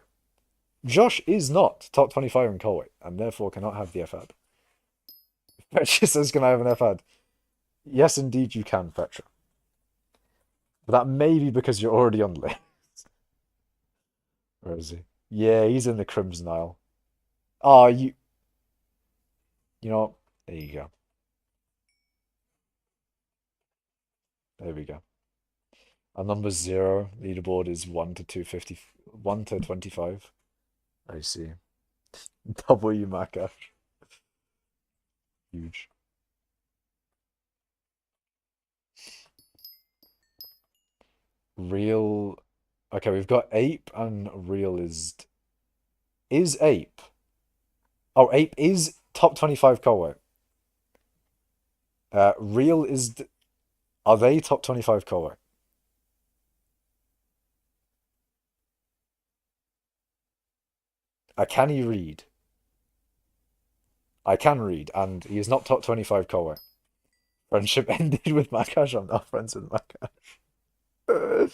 Josh is not top 25 in Colway, and therefore cannot have the FAD. Petra says, can I have an FAD? Yes, indeed you can, Petra. But that may be because you're already on the list. Where is he? Yeah, he's in the Crimson Isle. Oh, you know what? There you go. There we go. Our number 0 leaderboard is 1 to 250, 1 to 25. I see. W Makash. Huge. Real. Okay, we've got Ape and Real is Ape. Oh, Ape is top 25 Colway. Real is. Are they top 25 Colway? Can he read? I can read, and he is not top 25 Colway. Friendship ended with Makash. I'm not friends with Makash.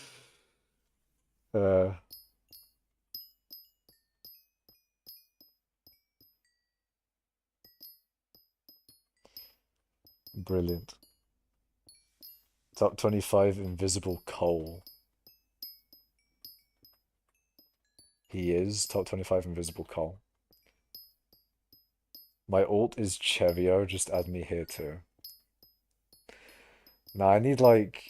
uh, brilliant. Top 25 Invisible Coal. He is top 25 Invisible Coal. My alt is Chevio. Just add me here too. Now I need like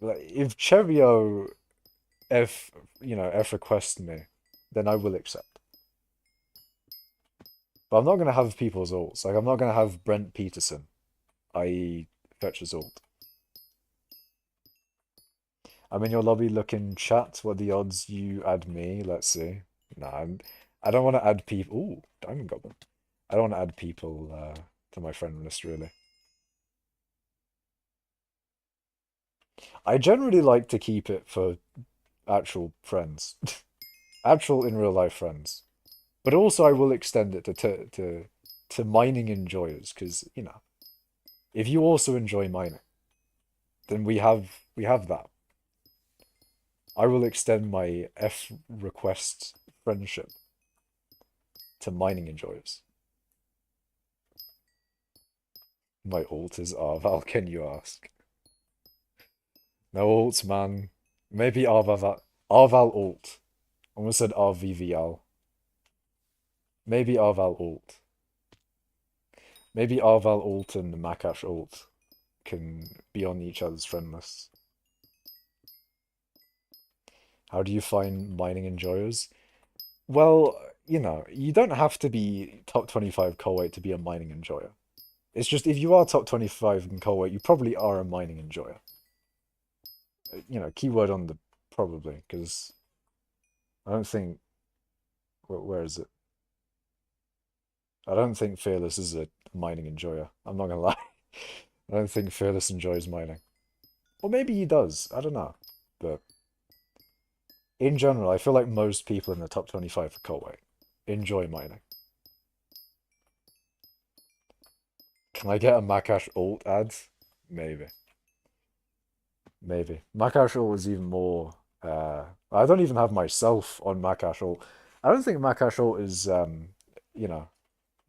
if Chevio F F requests me, then I will accept. But I'm not gonna have people's alts. Like I'm not gonna have Brent Peterson, i.e. Fetcher's alt. I'm in your lobby looking chat. What are the odds you add me? Let's see. Nah, I don't want to add people. Ooh, Diamond Goblin. I don't want to add people to my friend list really. I generally like to keep it for actual friends, actual in real life friends. But also, I will extend it to mining enjoyers because if you also enjoy mining, then we have that. I will extend my F request friendship to mining enjoyers. My alt is Arval, can you ask? No alts, man. Maybe Arval alt. Almost said RVVL. Maybe Arval alt. Maybe Arval alt and Makash alt can be on each other's friend lists. How do you find mining enjoyers? Well, you don't have to be top 25 Colway to be a mining enjoyer. It's just if you are top 25 in Colway, you probably are a mining enjoyer. Keyword on the probably, because I don't think. Where is it? I don't think Fearless is a mining enjoyer. I'm not gonna lie. I don't think Fearless enjoys mining. Or maybe he does. I don't know. But in general, I feel like most people in the top 25 for Colway enjoy mining. Can I get a Makash alt ad? Maybe. Maybe. Makash alt is even more. I don't even have myself on Makash alt. I don't think Makash alt is, you know,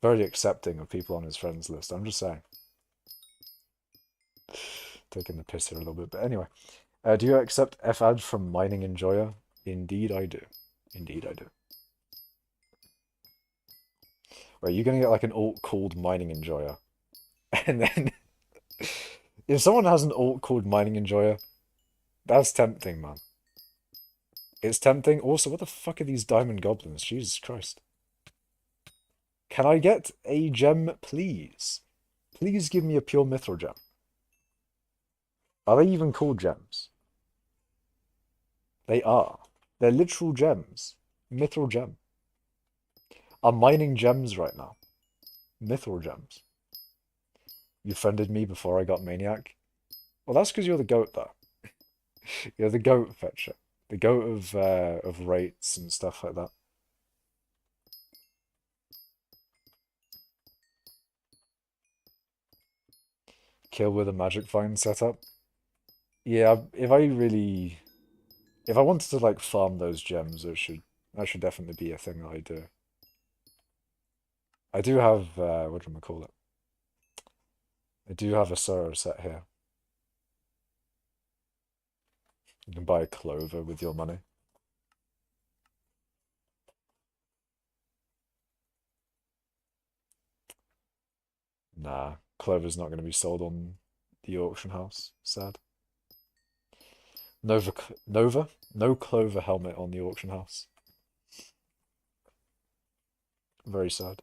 very accepting of people on his friends list. I'm just saying. Taking the piss here a little bit. But anyway, do you accept FAD from Mining Enjoyer? Indeed, I do. Indeed, I do. Right, you're gonna get like an alt called Mining Enjoyer. And then if someone has an alt called Mining Enjoyer, that's tempting, man. It's tempting. Also, what the fuck are these diamond goblins? Jesus Christ. Can I get a gem, please? Please give me a pure mithril gem. Are they even called gems? They are. They're literal gems. Mithril gem. I'm mining gems right now. Mithril gems. You friended me before I got Maniac. Well, that's because you're the goat, though. You're the goat fetcher. The goat of rates and stuff like that. Kill with a magic vine setup. Yeah, if I really If I wanted to like farm those gems, that should definitely be a thing that I do. I do have what do I call it? I do have a sorrow set here. You can buy a clover with your money. Nah, clover's not going to be sold on the auction house. Sad. Nova? No clover helmet on the auction house. Very sad.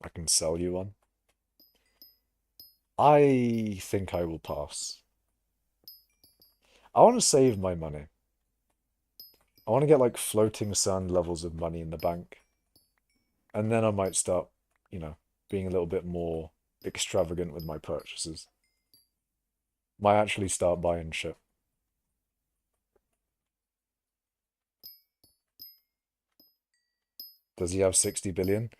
I can sell you one. I think I will pass. I want to save my money. I want to get like floating sand levels of money in the bank. And then I might start, you know, being a little bit more extravagant with my purchases. Might actually start buying shit. Does he have 60 billion?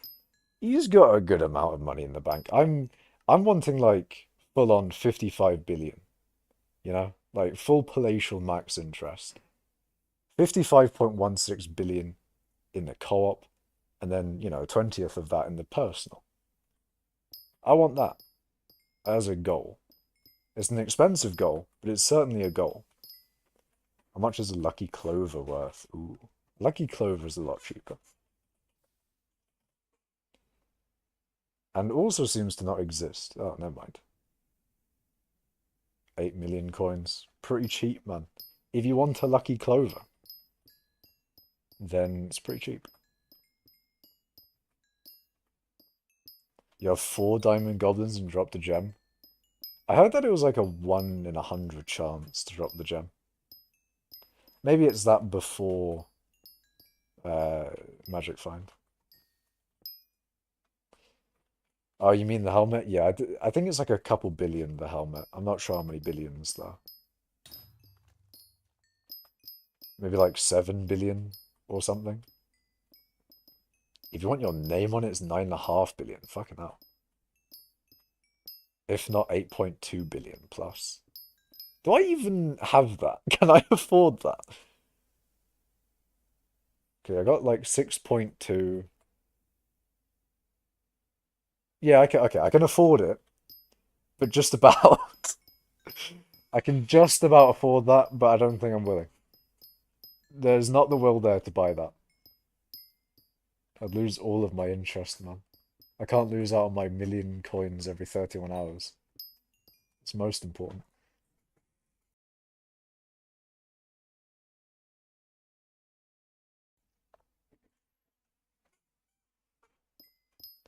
He's got a good amount of money in the bank. I'm wanting like full on 55 billion, you know? Like full palatial max interest. 55.16 billion in the co-op, and then, you know, 20th of that in the personal. I want that as a goal. It's an expensive goal, but it's certainly a goal. How much is a lucky clover worth? Ooh. Lucky clover is a lot cheaper. And also seems to not exist. Oh, never mind. 8 million coins. Pretty cheap, man. If you want a lucky clover, then it's pretty cheap. You have 4 diamond goblins and drop the gem. I heard that it was like a 1 in 100 chance to drop the gem. Maybe it's that before uh, Magic Find. Oh, you mean the helmet? Yeah, I think it's like a couple billion, the helmet. I'm not sure how many billions though. Maybe like 7 billion or something. If you want your name on it, it's 9.5 billion. Fucking hell. If not 8.2 billion plus. Do I even have that? Can I afford that? Okay, I got like 6.2. Yeah, okay, I can afford it, but just about. I can just about afford that, but I don't think I'm willing. There's not the will there to buy that. I'd lose all of my interest, man. I can't lose out on my million coins every 31 hours. It's most important.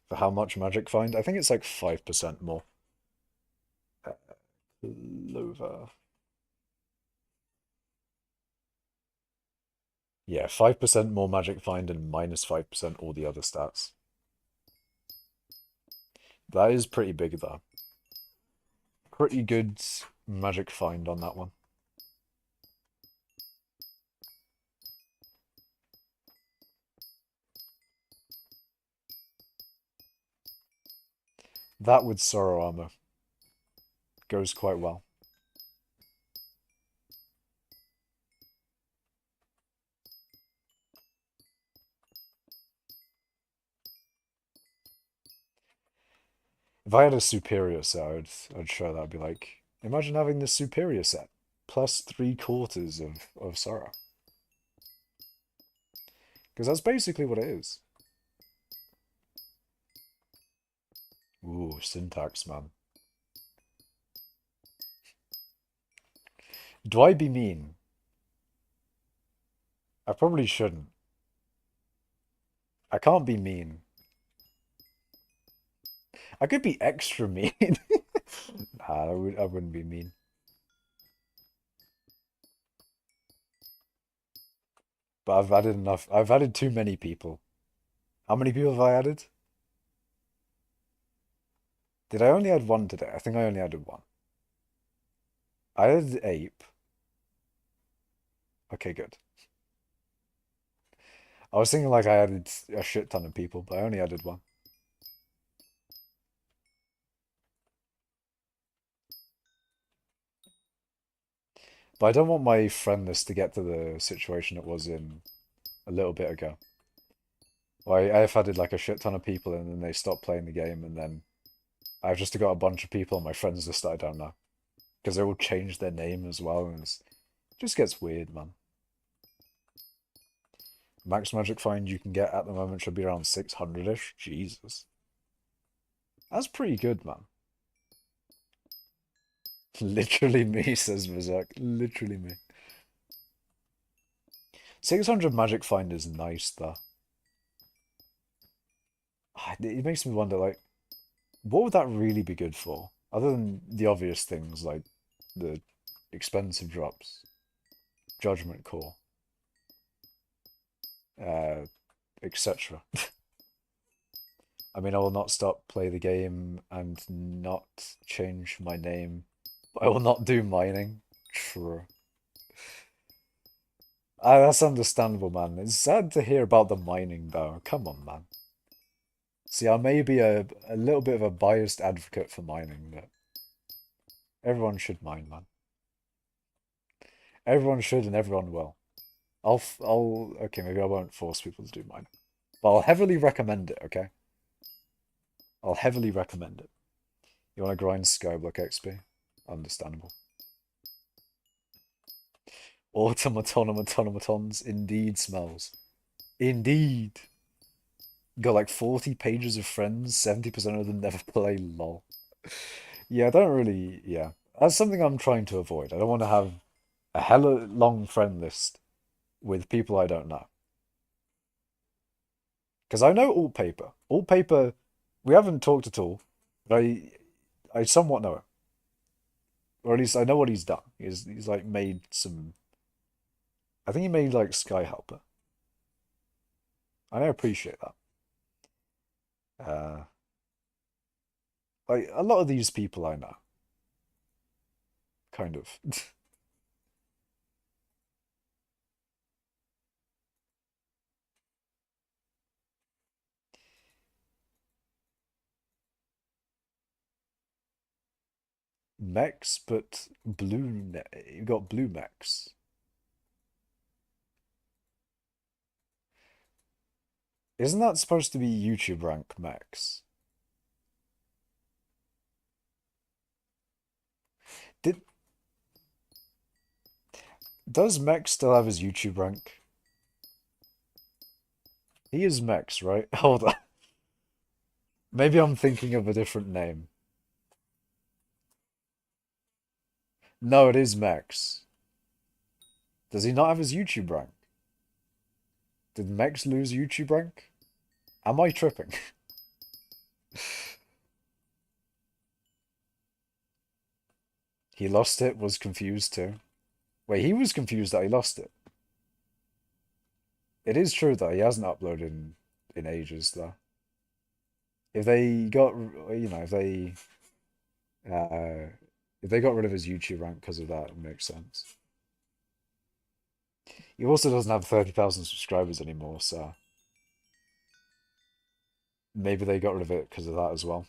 For how much Magic Find? I think it's like 5% more. Uh, Clover. Yeah, 5% more Magic Find and minus 5% all the other stats. That is pretty big, though. Pretty good Magic Find on that one. That with Sorrow Armor goes quite well. If I had a superior set, I'd show that. I'd be like, imagine having the superior set plus 3/4 of Sorrow. Because that's basically what it is. Ooh, syntax, man. Do I be mean? I probably shouldn't. I can't be mean. I could be extra mean. Nah, I wouldn't be mean. But I've added enough. I've added too many people. How many people have I added? Did I only add one today? I think I only added one. I added ape. Okay, good. I was thinking like I added a shit ton of people, but I only added one. But I don't want my friend list to get to the situation it was in a little bit ago. I've added like a shit ton of people in and then they stopped playing the game and then I've just got a bunch of people on my friends list that I don't know. Because they all changed their name as well and it just gets weird, man. Max magic find you can get at the moment should be around 600-ish. Jesus. That's pretty good, man. Literally me, says Berserk. Literally me. 600 magic find is nice, though. It makes me wonder, like, what would that really be good for? Other than the obvious things, like the expensive drops, Judgment Core, uh, etc. I mean, I will not stop play the game and not change my name. I will not do mining. True. That's understandable, man. It's sad to hear about the mining, though. Come on, man. See, I may be a little bit of a biased advocate for mining, but everyone should mine, man. Everyone should and everyone will. Okay, maybe I won't force people to do mining. But I'll heavily recommend it, okay? I'll heavily recommend it. You want to grind skyblock XP? Understandable. Automatons indeed smells. Indeed. Got like 40 pages of friends, 70% of them never play LOL. Yeah, I don't really, yeah. That's something I'm trying to avoid. I don't want to have a hella long friend list with people I don't know. Because I know Alt Paper. Alt Paper, we haven't talked at all, but I somewhat know him. Or at least I know what he's done. He's like made some. I think he made like Sky Helper. I appreciate that. Uh, like a lot of these people I know, kind of. Mechs, but you got blue mechs. Isn't that supposed to be YouTube rank mechs? Did Does Mech still have his YouTube rank? He is Mex, right? Hold on. Maybe I'm thinking of a different name. No, it is Mex. Does he not have his YouTube rank? Did Mex lose YouTube rank? Am I tripping? He lost it, was confused too. Wait, he was confused that he lost it. It is true though, he hasn't uploaded in ages though. If they got, you know, uh, if they got rid of his YouTube rank because of that, it makes sense. He also doesn't have 30,000 subscribers anymore, so maybe they got rid of it because of that as well.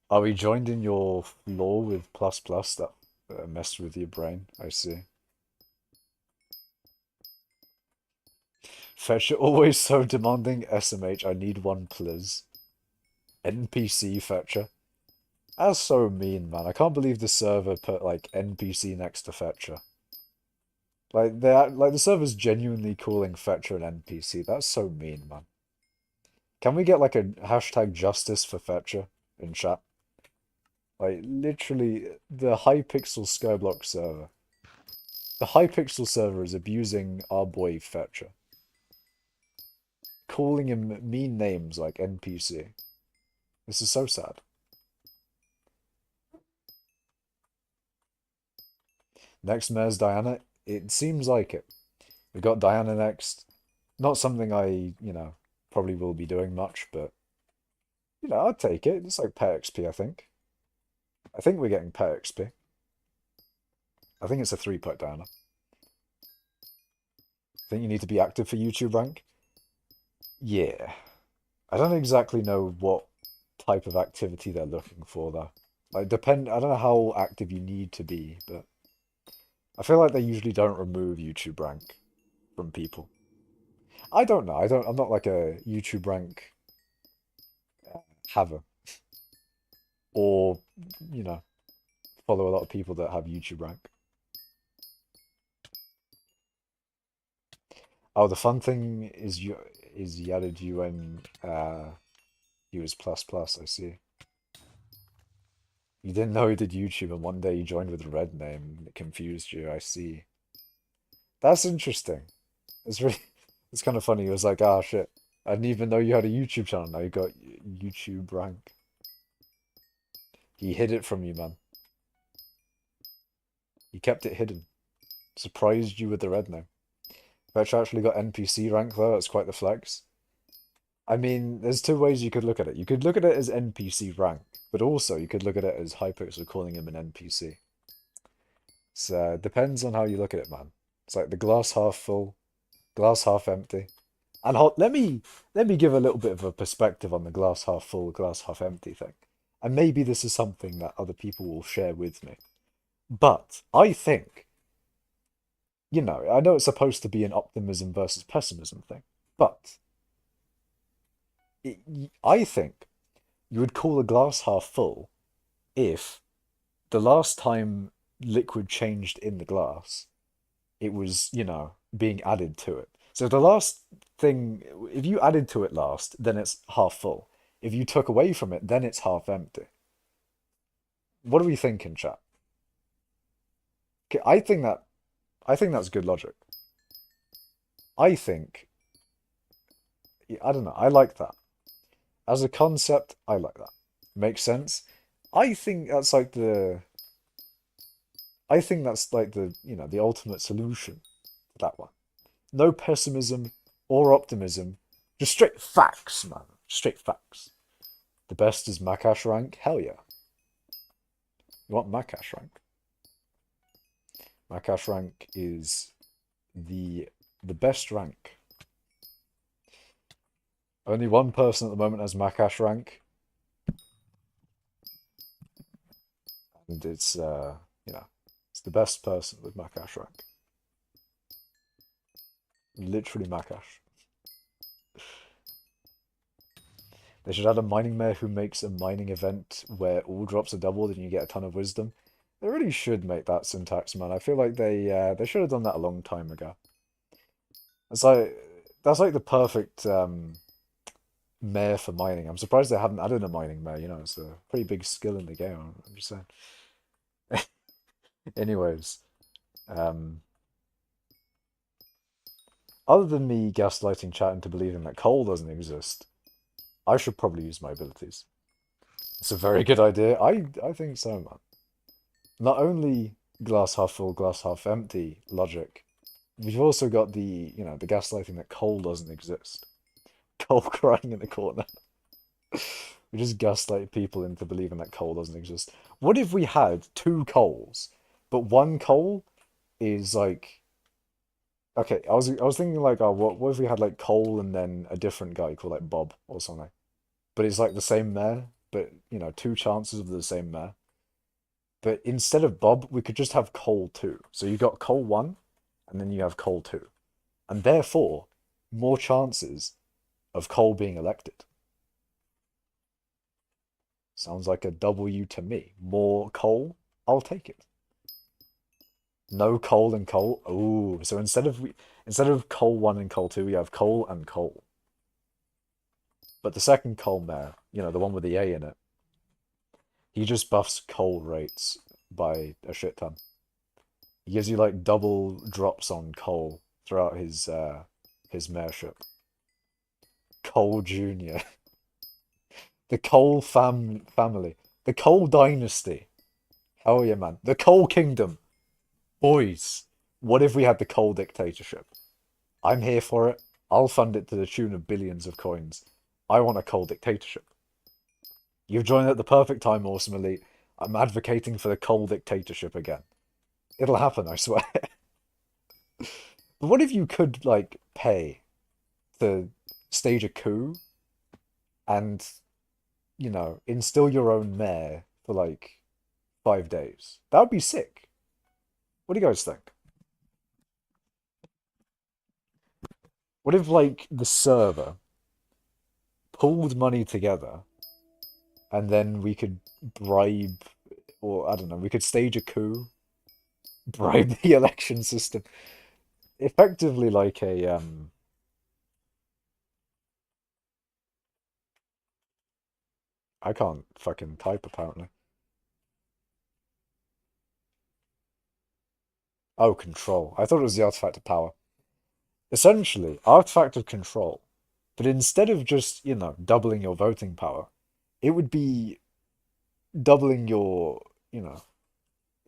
Are we joined in your law with plus plus that messed with your brain? I see. Fetcher always so demanding. SMH, I need one, please. NPC Fetcher. That's so mean, man. I can't believe the server put like NPC next to Fetcher. Like the server's genuinely calling Fetcher an NPC. That's so mean, man. Can we get like a hashtag justice for Fetcher in chat? Like literally the hypixel skyblock server. The hypixel server is abusing our boy Fetcher. Calling him mean names like NPC. This is so sad. Next mayor's Diana. It seems like it. We've got Diana next. Not something I probably will be doing much, but, I'd take it. It's like pet XP, I think. I think we're getting pet XP. I think it's a 3-put Diana. I think you need to be active for YouTube rank. Yeah. I don't exactly know what type of activity they're looking for, though. Like depend. I don't know how active you need to be, but I feel like they usually don't remove YouTube rank from people. I don't know. I don't. I'm not like a YouTube rank haver, or you know, follow a lot of people that have YouTube rank. Oh, the fun thing is he added you when he was plus plus. I see. You didn't know he did YouTube, and one day you joined with a red name, and it confused you. I see. That's interesting. It's really, it's kind of funny. He was like, ah, shit. I didn't even know you had a YouTube channel. Now you got YouTube rank. He hid it from you, man. He kept it hidden. Surprised you with the red name. Bet you actually got NPC rank though. That's quite the flex. I mean, there's two ways you could look at it. You could look at it as NPC rank, but also you could look at it as hypixel calling him an NPC. So depends on how you look at it, man. It's like the glass half full, glass half empty. And let me give a little bit of a perspective on the glass half full, glass half empty thing. And maybe this is something that other people will share with me. But I think, I know it's supposed to be an optimism versus pessimism thing, but I think you would call a glass half full if the last time liquid changed in the glass, it was, being added to it. So the last thing, if you added to it last, then it's half full. If you took away from it, then it's half empty. What are we thinking, chat? Okay, I think that's good logic. I think I don't know, I like that. As a concept, I like that. Makes sense. I think that's like the I think that's like the ultimate solution to that one. No pessimism or optimism. Just straight facts, man. Straight facts. The best is Makash rank? Hell yeah. You want Makash rank? Makash rank is the best rank. Only one person at the moment has Makash rank, and it's the best person with Makash rank. Literally Makash. They should add a mining mayor who makes a mining event where all drops are doubled and you get a ton of wisdom. They really should make that syntax, man. I feel like they should have done that a long time ago. It's like that's like the perfect mayor for mining. I'm surprised they haven't added a mining mayor. It's a pretty big skill in the game. I'm just saying. Anyways, um, other than me gaslighting chat into believing that coal doesn't exist, I should probably use my abilities. It's a very good idea. I think so, man. Not only glass half full, glass half empty logic, we've also got the gaslighting that coal doesn't exist. Coal crying in the corner. We just gaslight people into believing that coal doesn't exist. What if we had two coals, but one coal is like okay, I was thinking like, oh, what if we had like Cole and then a different guy called like Bob or something, but it's like the same mayor, but two chances of the same mayor. But instead of Bob, we could just have Cole 2. So you got Cole 1, and then you have Cole 2, and therefore more chances of Cole being elected. Sounds like a W to me. More coal, I'll take it. No coal and coal. Oh, so instead of coal 1 and coal 2, we have coal and coal. But the second coal mayor, the one with the A in it, he just buffs coal rates by a shit ton. He gives you like double drops on coal throughout his mayorship. Cole Jr. The Cole family. The Cole dynasty. Hell yeah, man. The Cole kingdom. Boys, what if we had the coal dictatorship? I'm here for it. I'll fund it to the tune of billions of coins. I want a coal dictatorship. You've joined at the perfect time, Awesome Elite. I'm advocating for the coal dictatorship again. It'll happen, I swear. But what if you could, like, pay to stage a coup and, instill your own mayor for, like, 5 days. That would be sick. What do you guys think? What if like the server pulled money together and then we could bribe, or I don't know, we could stage a coup, bribe the election system, effectively like a I can't fucking type apparently. Oh, control. I thought it was the artifact of power. Essentially, artifact of control. But instead of just, doubling your voting power, it would be doubling your, you know,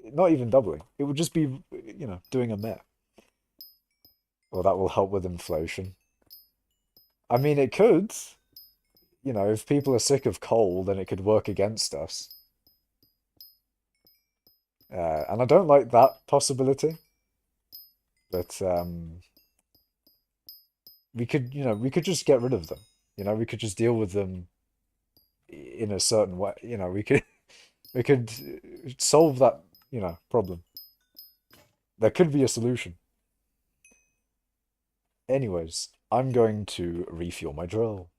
not even doubling. It would just be, doing a myth. Well, that will help with inflation. I mean, it could. If people are sick of coal, then it could work against us. And I don't like that possibility. But we could just get rid of them. We could just deal with them in a certain way. We could solve that, problem. There could be a solution. Anyways, I'm going to refuel my drill.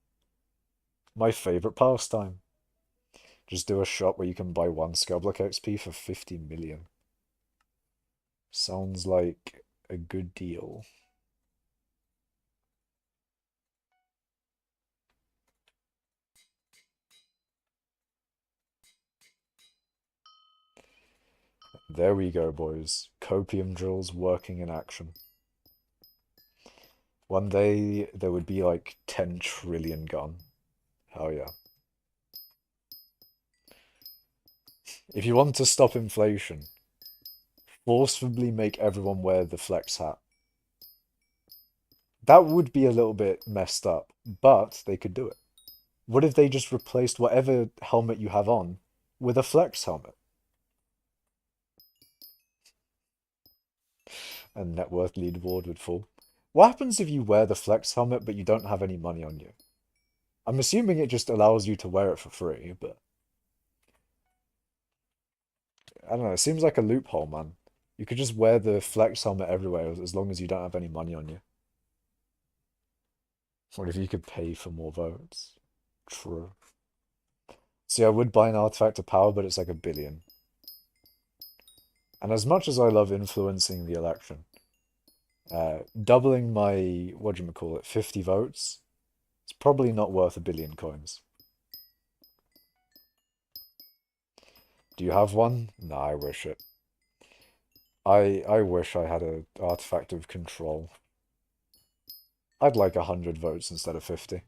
My favorite pastime. Just do a shop where you can buy one skyblock XP for 50 million. Sounds like a good deal. There we go, boys. Copium drills working in action. One day there would be like 10 trillion gone. Hell yeah. If you want to stop inflation, forcibly make everyone wear the flex hat. That would be a little bit messed up, but they could do it. What if they just replaced whatever helmet you have on with a flex helmet? And net worth leaderboard would fall. What happens if you wear the flex helmet but you don't have any money on you? I'm assuming it just allows you to wear it for free, but I don't know. It seems like a loophole, man. You could just wear the flex helmet everywhere as long as you don't have any money on you. What if you could pay for more votes? True. See, I would buy an artifact of power, but it's like 1 billion. And as much as I love influencing the election, doubling my, whatchamacallit, 50 votes, it's probably not worth 1 billion coins. Do you have one? Nah, I wish it. I wish I had an artifact of control. I'd like 100 votes instead of 50.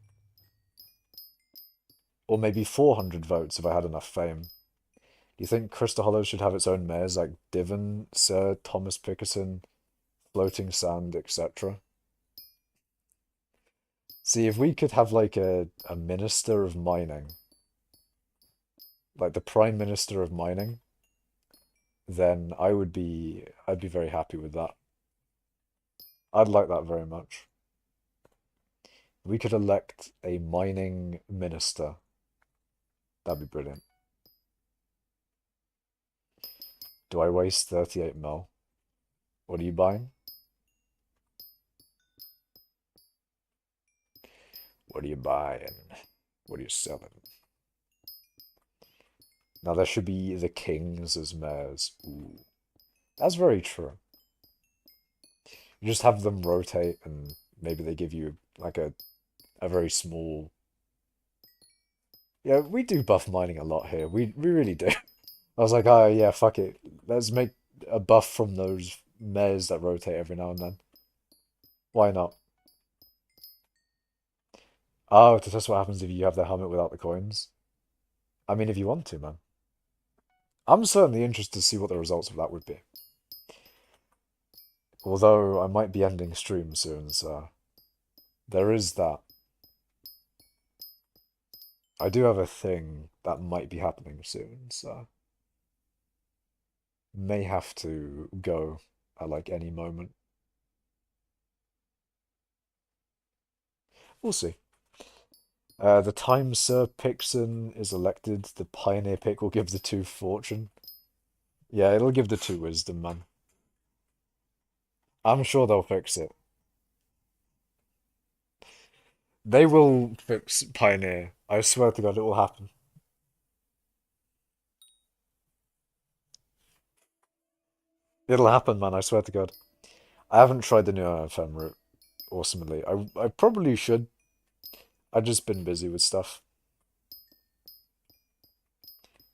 Or maybe 400 votes if I had enough fame. Do you think Crystal Hollow should have its own mayors like Divan, Sir Thomas Pickerson, Floating Sand, etc.? See, if we could have like a minister of mining, like the Prime Minister of mining, then I'd be very happy with that. I'd like that very much. We could elect a mining minister. That'd be brilliant. Do I waste 38 mil? What are you buying? What are you buying? What are you selling? Now there should be the kings as mayors. Ooh, that's very true. You just have them rotate and maybe they give you like a very small. Yeah, we do buff mining a lot here. We really do. I was like, oh yeah, fuck it. Let's make a buff from those mayors that rotate every now and then. Why not? Oh, to test what happens if you have the helmet without the coins. I mean, if you want to, man. I'm certainly interested to see what the results of that would be. Although I might be ending stream soon, so there is that. I do have a thing that might be happening soon, so may have to go at like any moment. We'll see. The time Sir Pixon is elected, the Pioneer pick will give the two fortune. Yeah, it'll give the two wisdom, man. I'm sure they'll fix it. They will fix Pioneer. I swear to God, it will happen. It'll happen, man. I swear to God. I haven't tried the new MFM route, awesomely. I probably should. I've just been busy with stuff.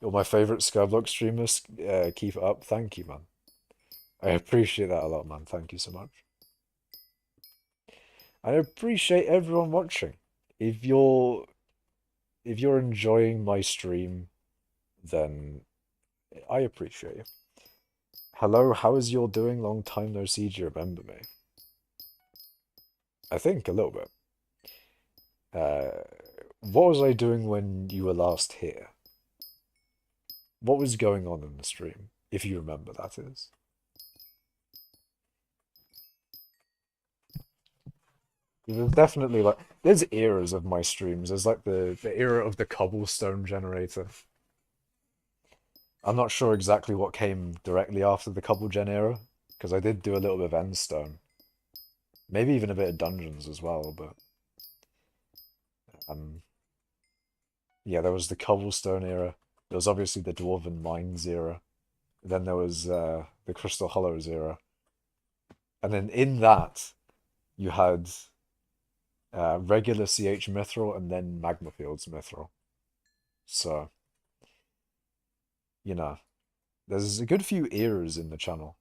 You're my favorite skyblock streamers. Keep it up. Thank you, man. I appreciate that a lot, man. Thank you so much. I appreciate everyone watching. If you're if you're enjoying my stream, then I appreciate you. Hello, how is your doing? Long time no see. Do you remember me? I think a little bit. Uh, what was I doing when you were last here? What was going on in the stream? If you remember, that is. There's definitely like there's eras of my streams. There's like the era of the cobblestone generator. I'm not sure exactly what came directly after the cobble gen era because I did do a little bit of endstone, maybe even a bit of dungeons as well. But um, yeah, there was the cobblestone era. There was obviously the dwarven mines era. Then there was the crystal hollows era, and then in that you had regular CH mithril and then magma fields mithril. So you know. There's a good few eras in the channel.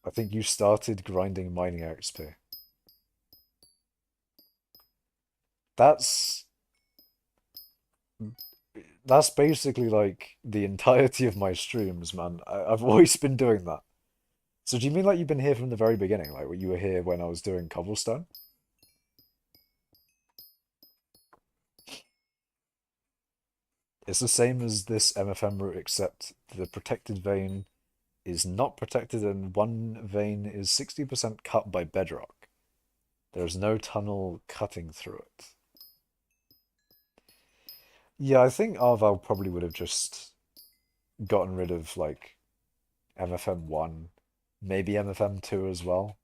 I think you started grinding mining XP. That's that's basically like the entirety of my streams, man. I've always been doing that. So do you mean like you've been here from the very beginning? Like you were here when I was doing cobblestone? It's the same as this MFM route, except the protected vein is not protected and one vein is 60% cut by bedrock. There's no tunnel cutting through it. Yeah, I think Arval probably would have just gotten rid of like MFM1, maybe MFM2 as well,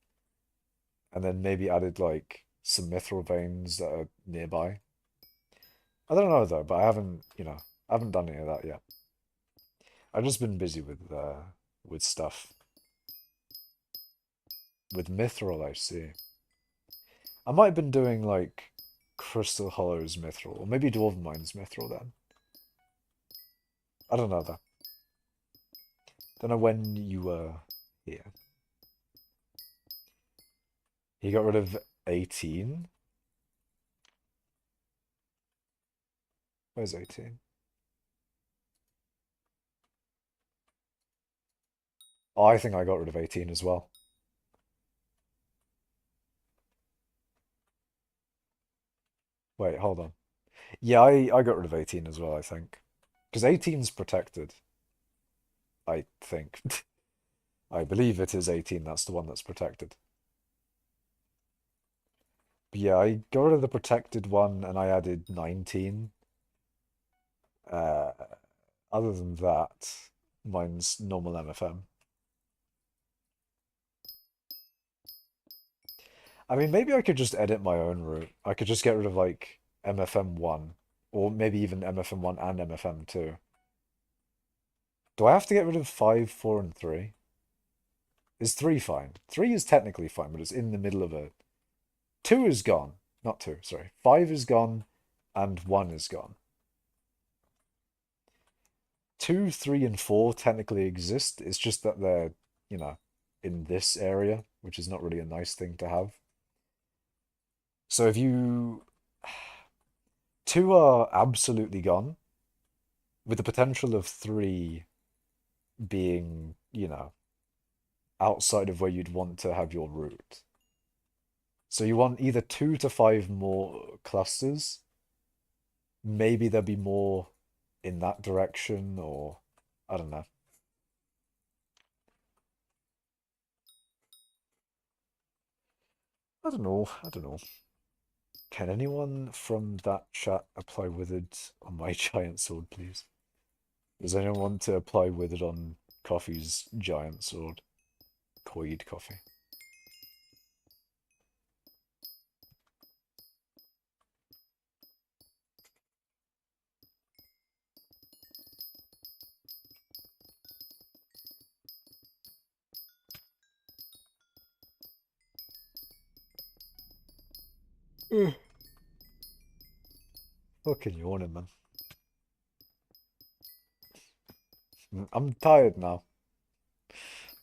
and then maybe added like some mithril veins that are nearby. I don't know though, but I haven't done any of that yet. I've just been busy with stuff. With mithril, I see. I might have been doing like Crystal Hollows mithril, or maybe Dwarven Mines mithril then. I don't know though. Don't know when you were here. He got rid of 18? Where's 18? Oh, I think I got rid of 18 as well. Wait, hold on. Yeah, I got rid of 18 as well, I think. Because 18's protected, I think. I believe it is 18, that's the one that's protected. But yeah, I got rid of the protected one and I added 19. Uh, Other than that, mine's normal MFM. I mean, maybe I could just edit my own route. I could just get rid of like MFM1, or maybe even MFM1 and MFM2. Do I have to get rid of 5, 4, and 3? Is 3 fine? 3 is technically fine, but it's in the middle of a... 2 is gone. Not 2, sorry. 5 is gone, and 1 is gone. 2, 3, and 4 technically exist. It's just that they're, you know, in this area, which is not really a nice thing to have. So if you... 2 are absolutely gone, with the potential of 3 being, outside of where you'd want to have your route. So you want either 2 to 5 more clusters. Maybe there'll be more in that direction, or I don't know. I don't know. I don't know. Can anyone from that chat apply withered on my giant sword, please? Does anyone want to apply withered on Coffee's giant sword. Coid Coffee. Fucking yawning, man. I'm tired now.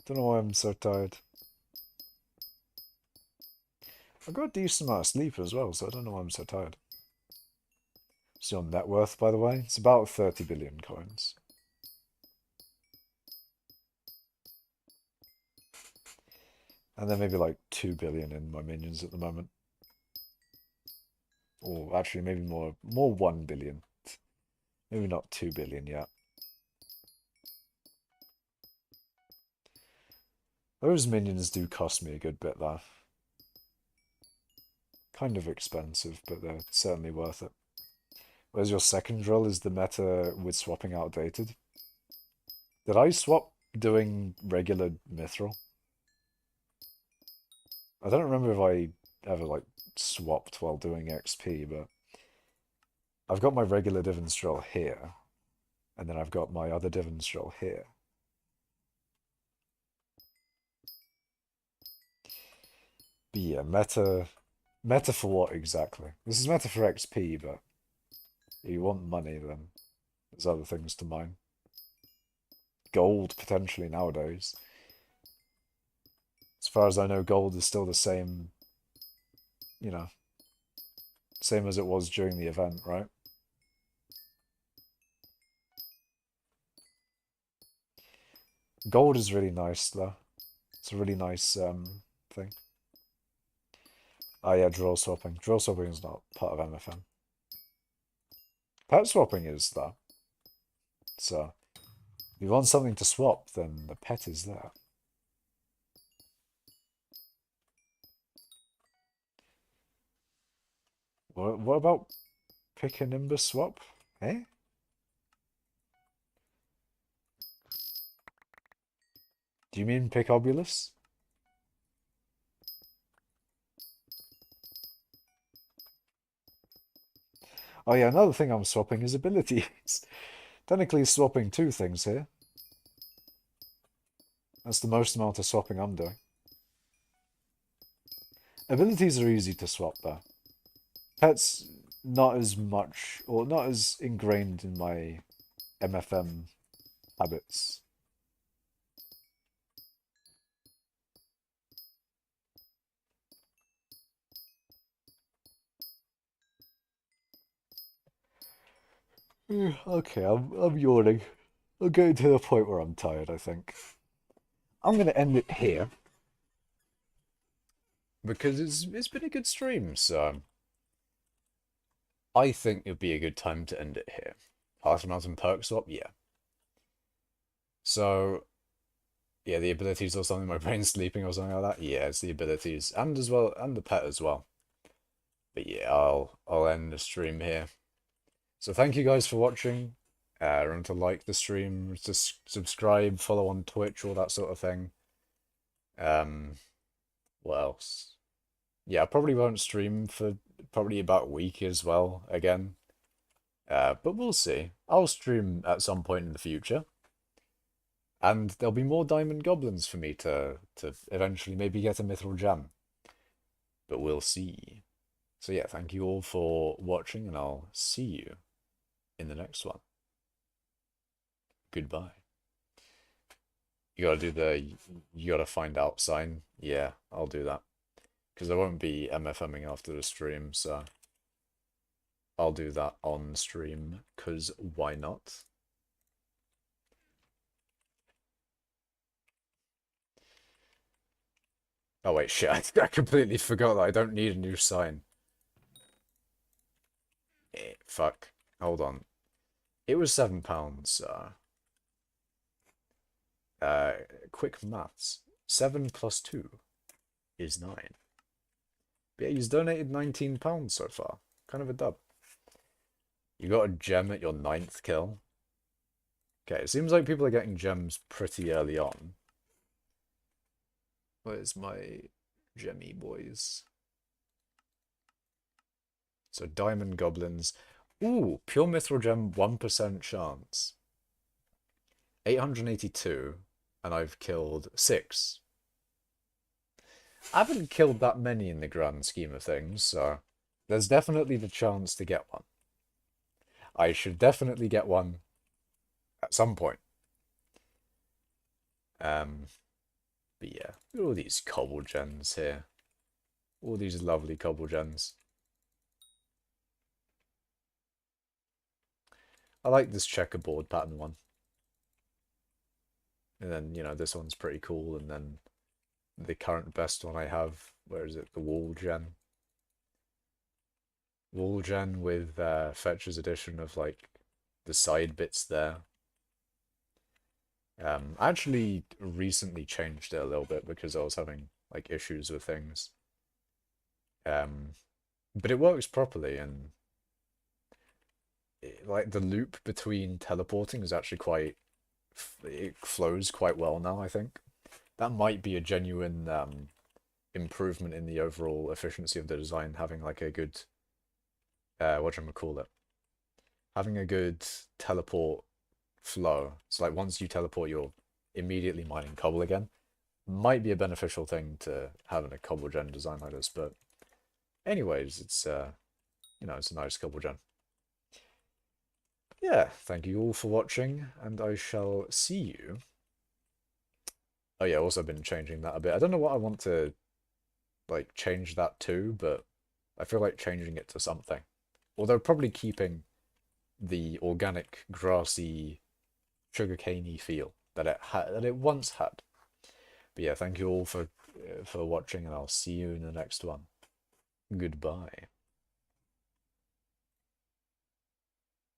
Don't know why I'm so tired. I got a decent amount of sleep as well, so I don't know why I'm so tired. What's your net worth, by the way? It's about 30 billion coins. And then maybe like 2 billion in my minions at the moment. Or actually maybe more 1 billion. Maybe not 2 billion yet. Those minions do cost me a good bit though. Kind of expensive, but they're certainly worth it. Where's your second drill? Is the meta with swapping outdated? Did I swap doing regular mithril? I don't remember if I ever like swapped while doing XP, but I've got my regular divans drill here, and then I've got my other divans drill here. But yeah, meta for what exactly? This is meta for XP, but if you want money, then there's other things to mine. Gold, potentially, nowadays. As far as I know, gold is still the same, you know, same as it was during the event, right? Gold is really nice, though. It's a really nice thing. Oh yeah, drill swapping. Drill swapping is not part of MFM. Pet swapping is, though. So, if you want something to swap, then the pet is there. What about pick a Nimbus swap? Eh? Do you mean pick Obulus? Oh yeah, another thing I'm swapping is abilities. Technically swapping two things here. That's the most amount of swapping I'm doing. Abilities are easy to swap though. Pets, not as much, or not as ingrained in my MFM habits. Okay, I'm yawning. I'm getting to the point where I'm tired, I think. I'm going to end it here. Because it's been a good stream, so I think it'd be a good time to end it here. Half Mountain Perk Swap, yeah. So, yeah, the abilities or something, my brain's sleeping or something like that. Yeah, it's the abilities, and as well, and the pet as well. But yeah, I'll end the stream here. So thank you guys for watching. Remember to like the stream, to subscribe, follow on Twitch, all that sort of thing. What else? Yeah, I probably won't stream for probably about a week as well again. But we'll see. I'll stream at some point in the future. And there'll be more diamond goblins for me to eventually maybe get a mithril gem. But we'll see. So yeah, thank you all for watching, and I'll see you in the next one. Goodbye. You gotta do the you gotta find out sign. Yeah, I'll do that. Because I won't be mfming after the stream, so I'll do that on stream, because why not? Oh wait, shit, I completely forgot that I don't need a new sign. Fuck. Hold on. It was £7, quick maths. 7 plus 2 is 9. But yeah, he's donated £19 so far. Kind of a dub. You got a gem at your 9th kill. Okay, it seems like people are getting gems pretty early on. Where's my gemmy boys? So diamond goblins. Ooh, pure mithril gem 1% chance. 882, and I've killed 6. I haven't killed that many in the grand scheme of things, so there's definitely the chance to get one. I should definitely get one at some point. Um, but yeah, look at all these cobble gens here. All these lovely cobble gens. I like this checkerboard pattern one. And then, this one's pretty cool. And then the current best one I have, where is it? The wall gen. Wall gen with Fetcher's edition of like the side bits there. I actually recently changed it a little bit because I was having like issues with things. Um, but it works properly, and like the loop between teleporting is actually quite, it flows quite well now, I think. That might be a genuine improvement in the overall efficiency of the design, having like a good, whatchamacallit, having a good teleport flow. So like once you teleport, you're immediately mining cobble again. Might be a beneficial thing to having a cobble gen design like this, but anyways, it's it's a nice cobble gen. Yeah, thank you all for watching, and I shall see you. Oh yeah, also been changing that a bit. I don't know what I want to like change that to, but I feel like changing it to something. Although probably keeping the organic, grassy, sugarcaney feel that it once had. But yeah, thank you all for watching, and I'll see you in the next one. Goodbye.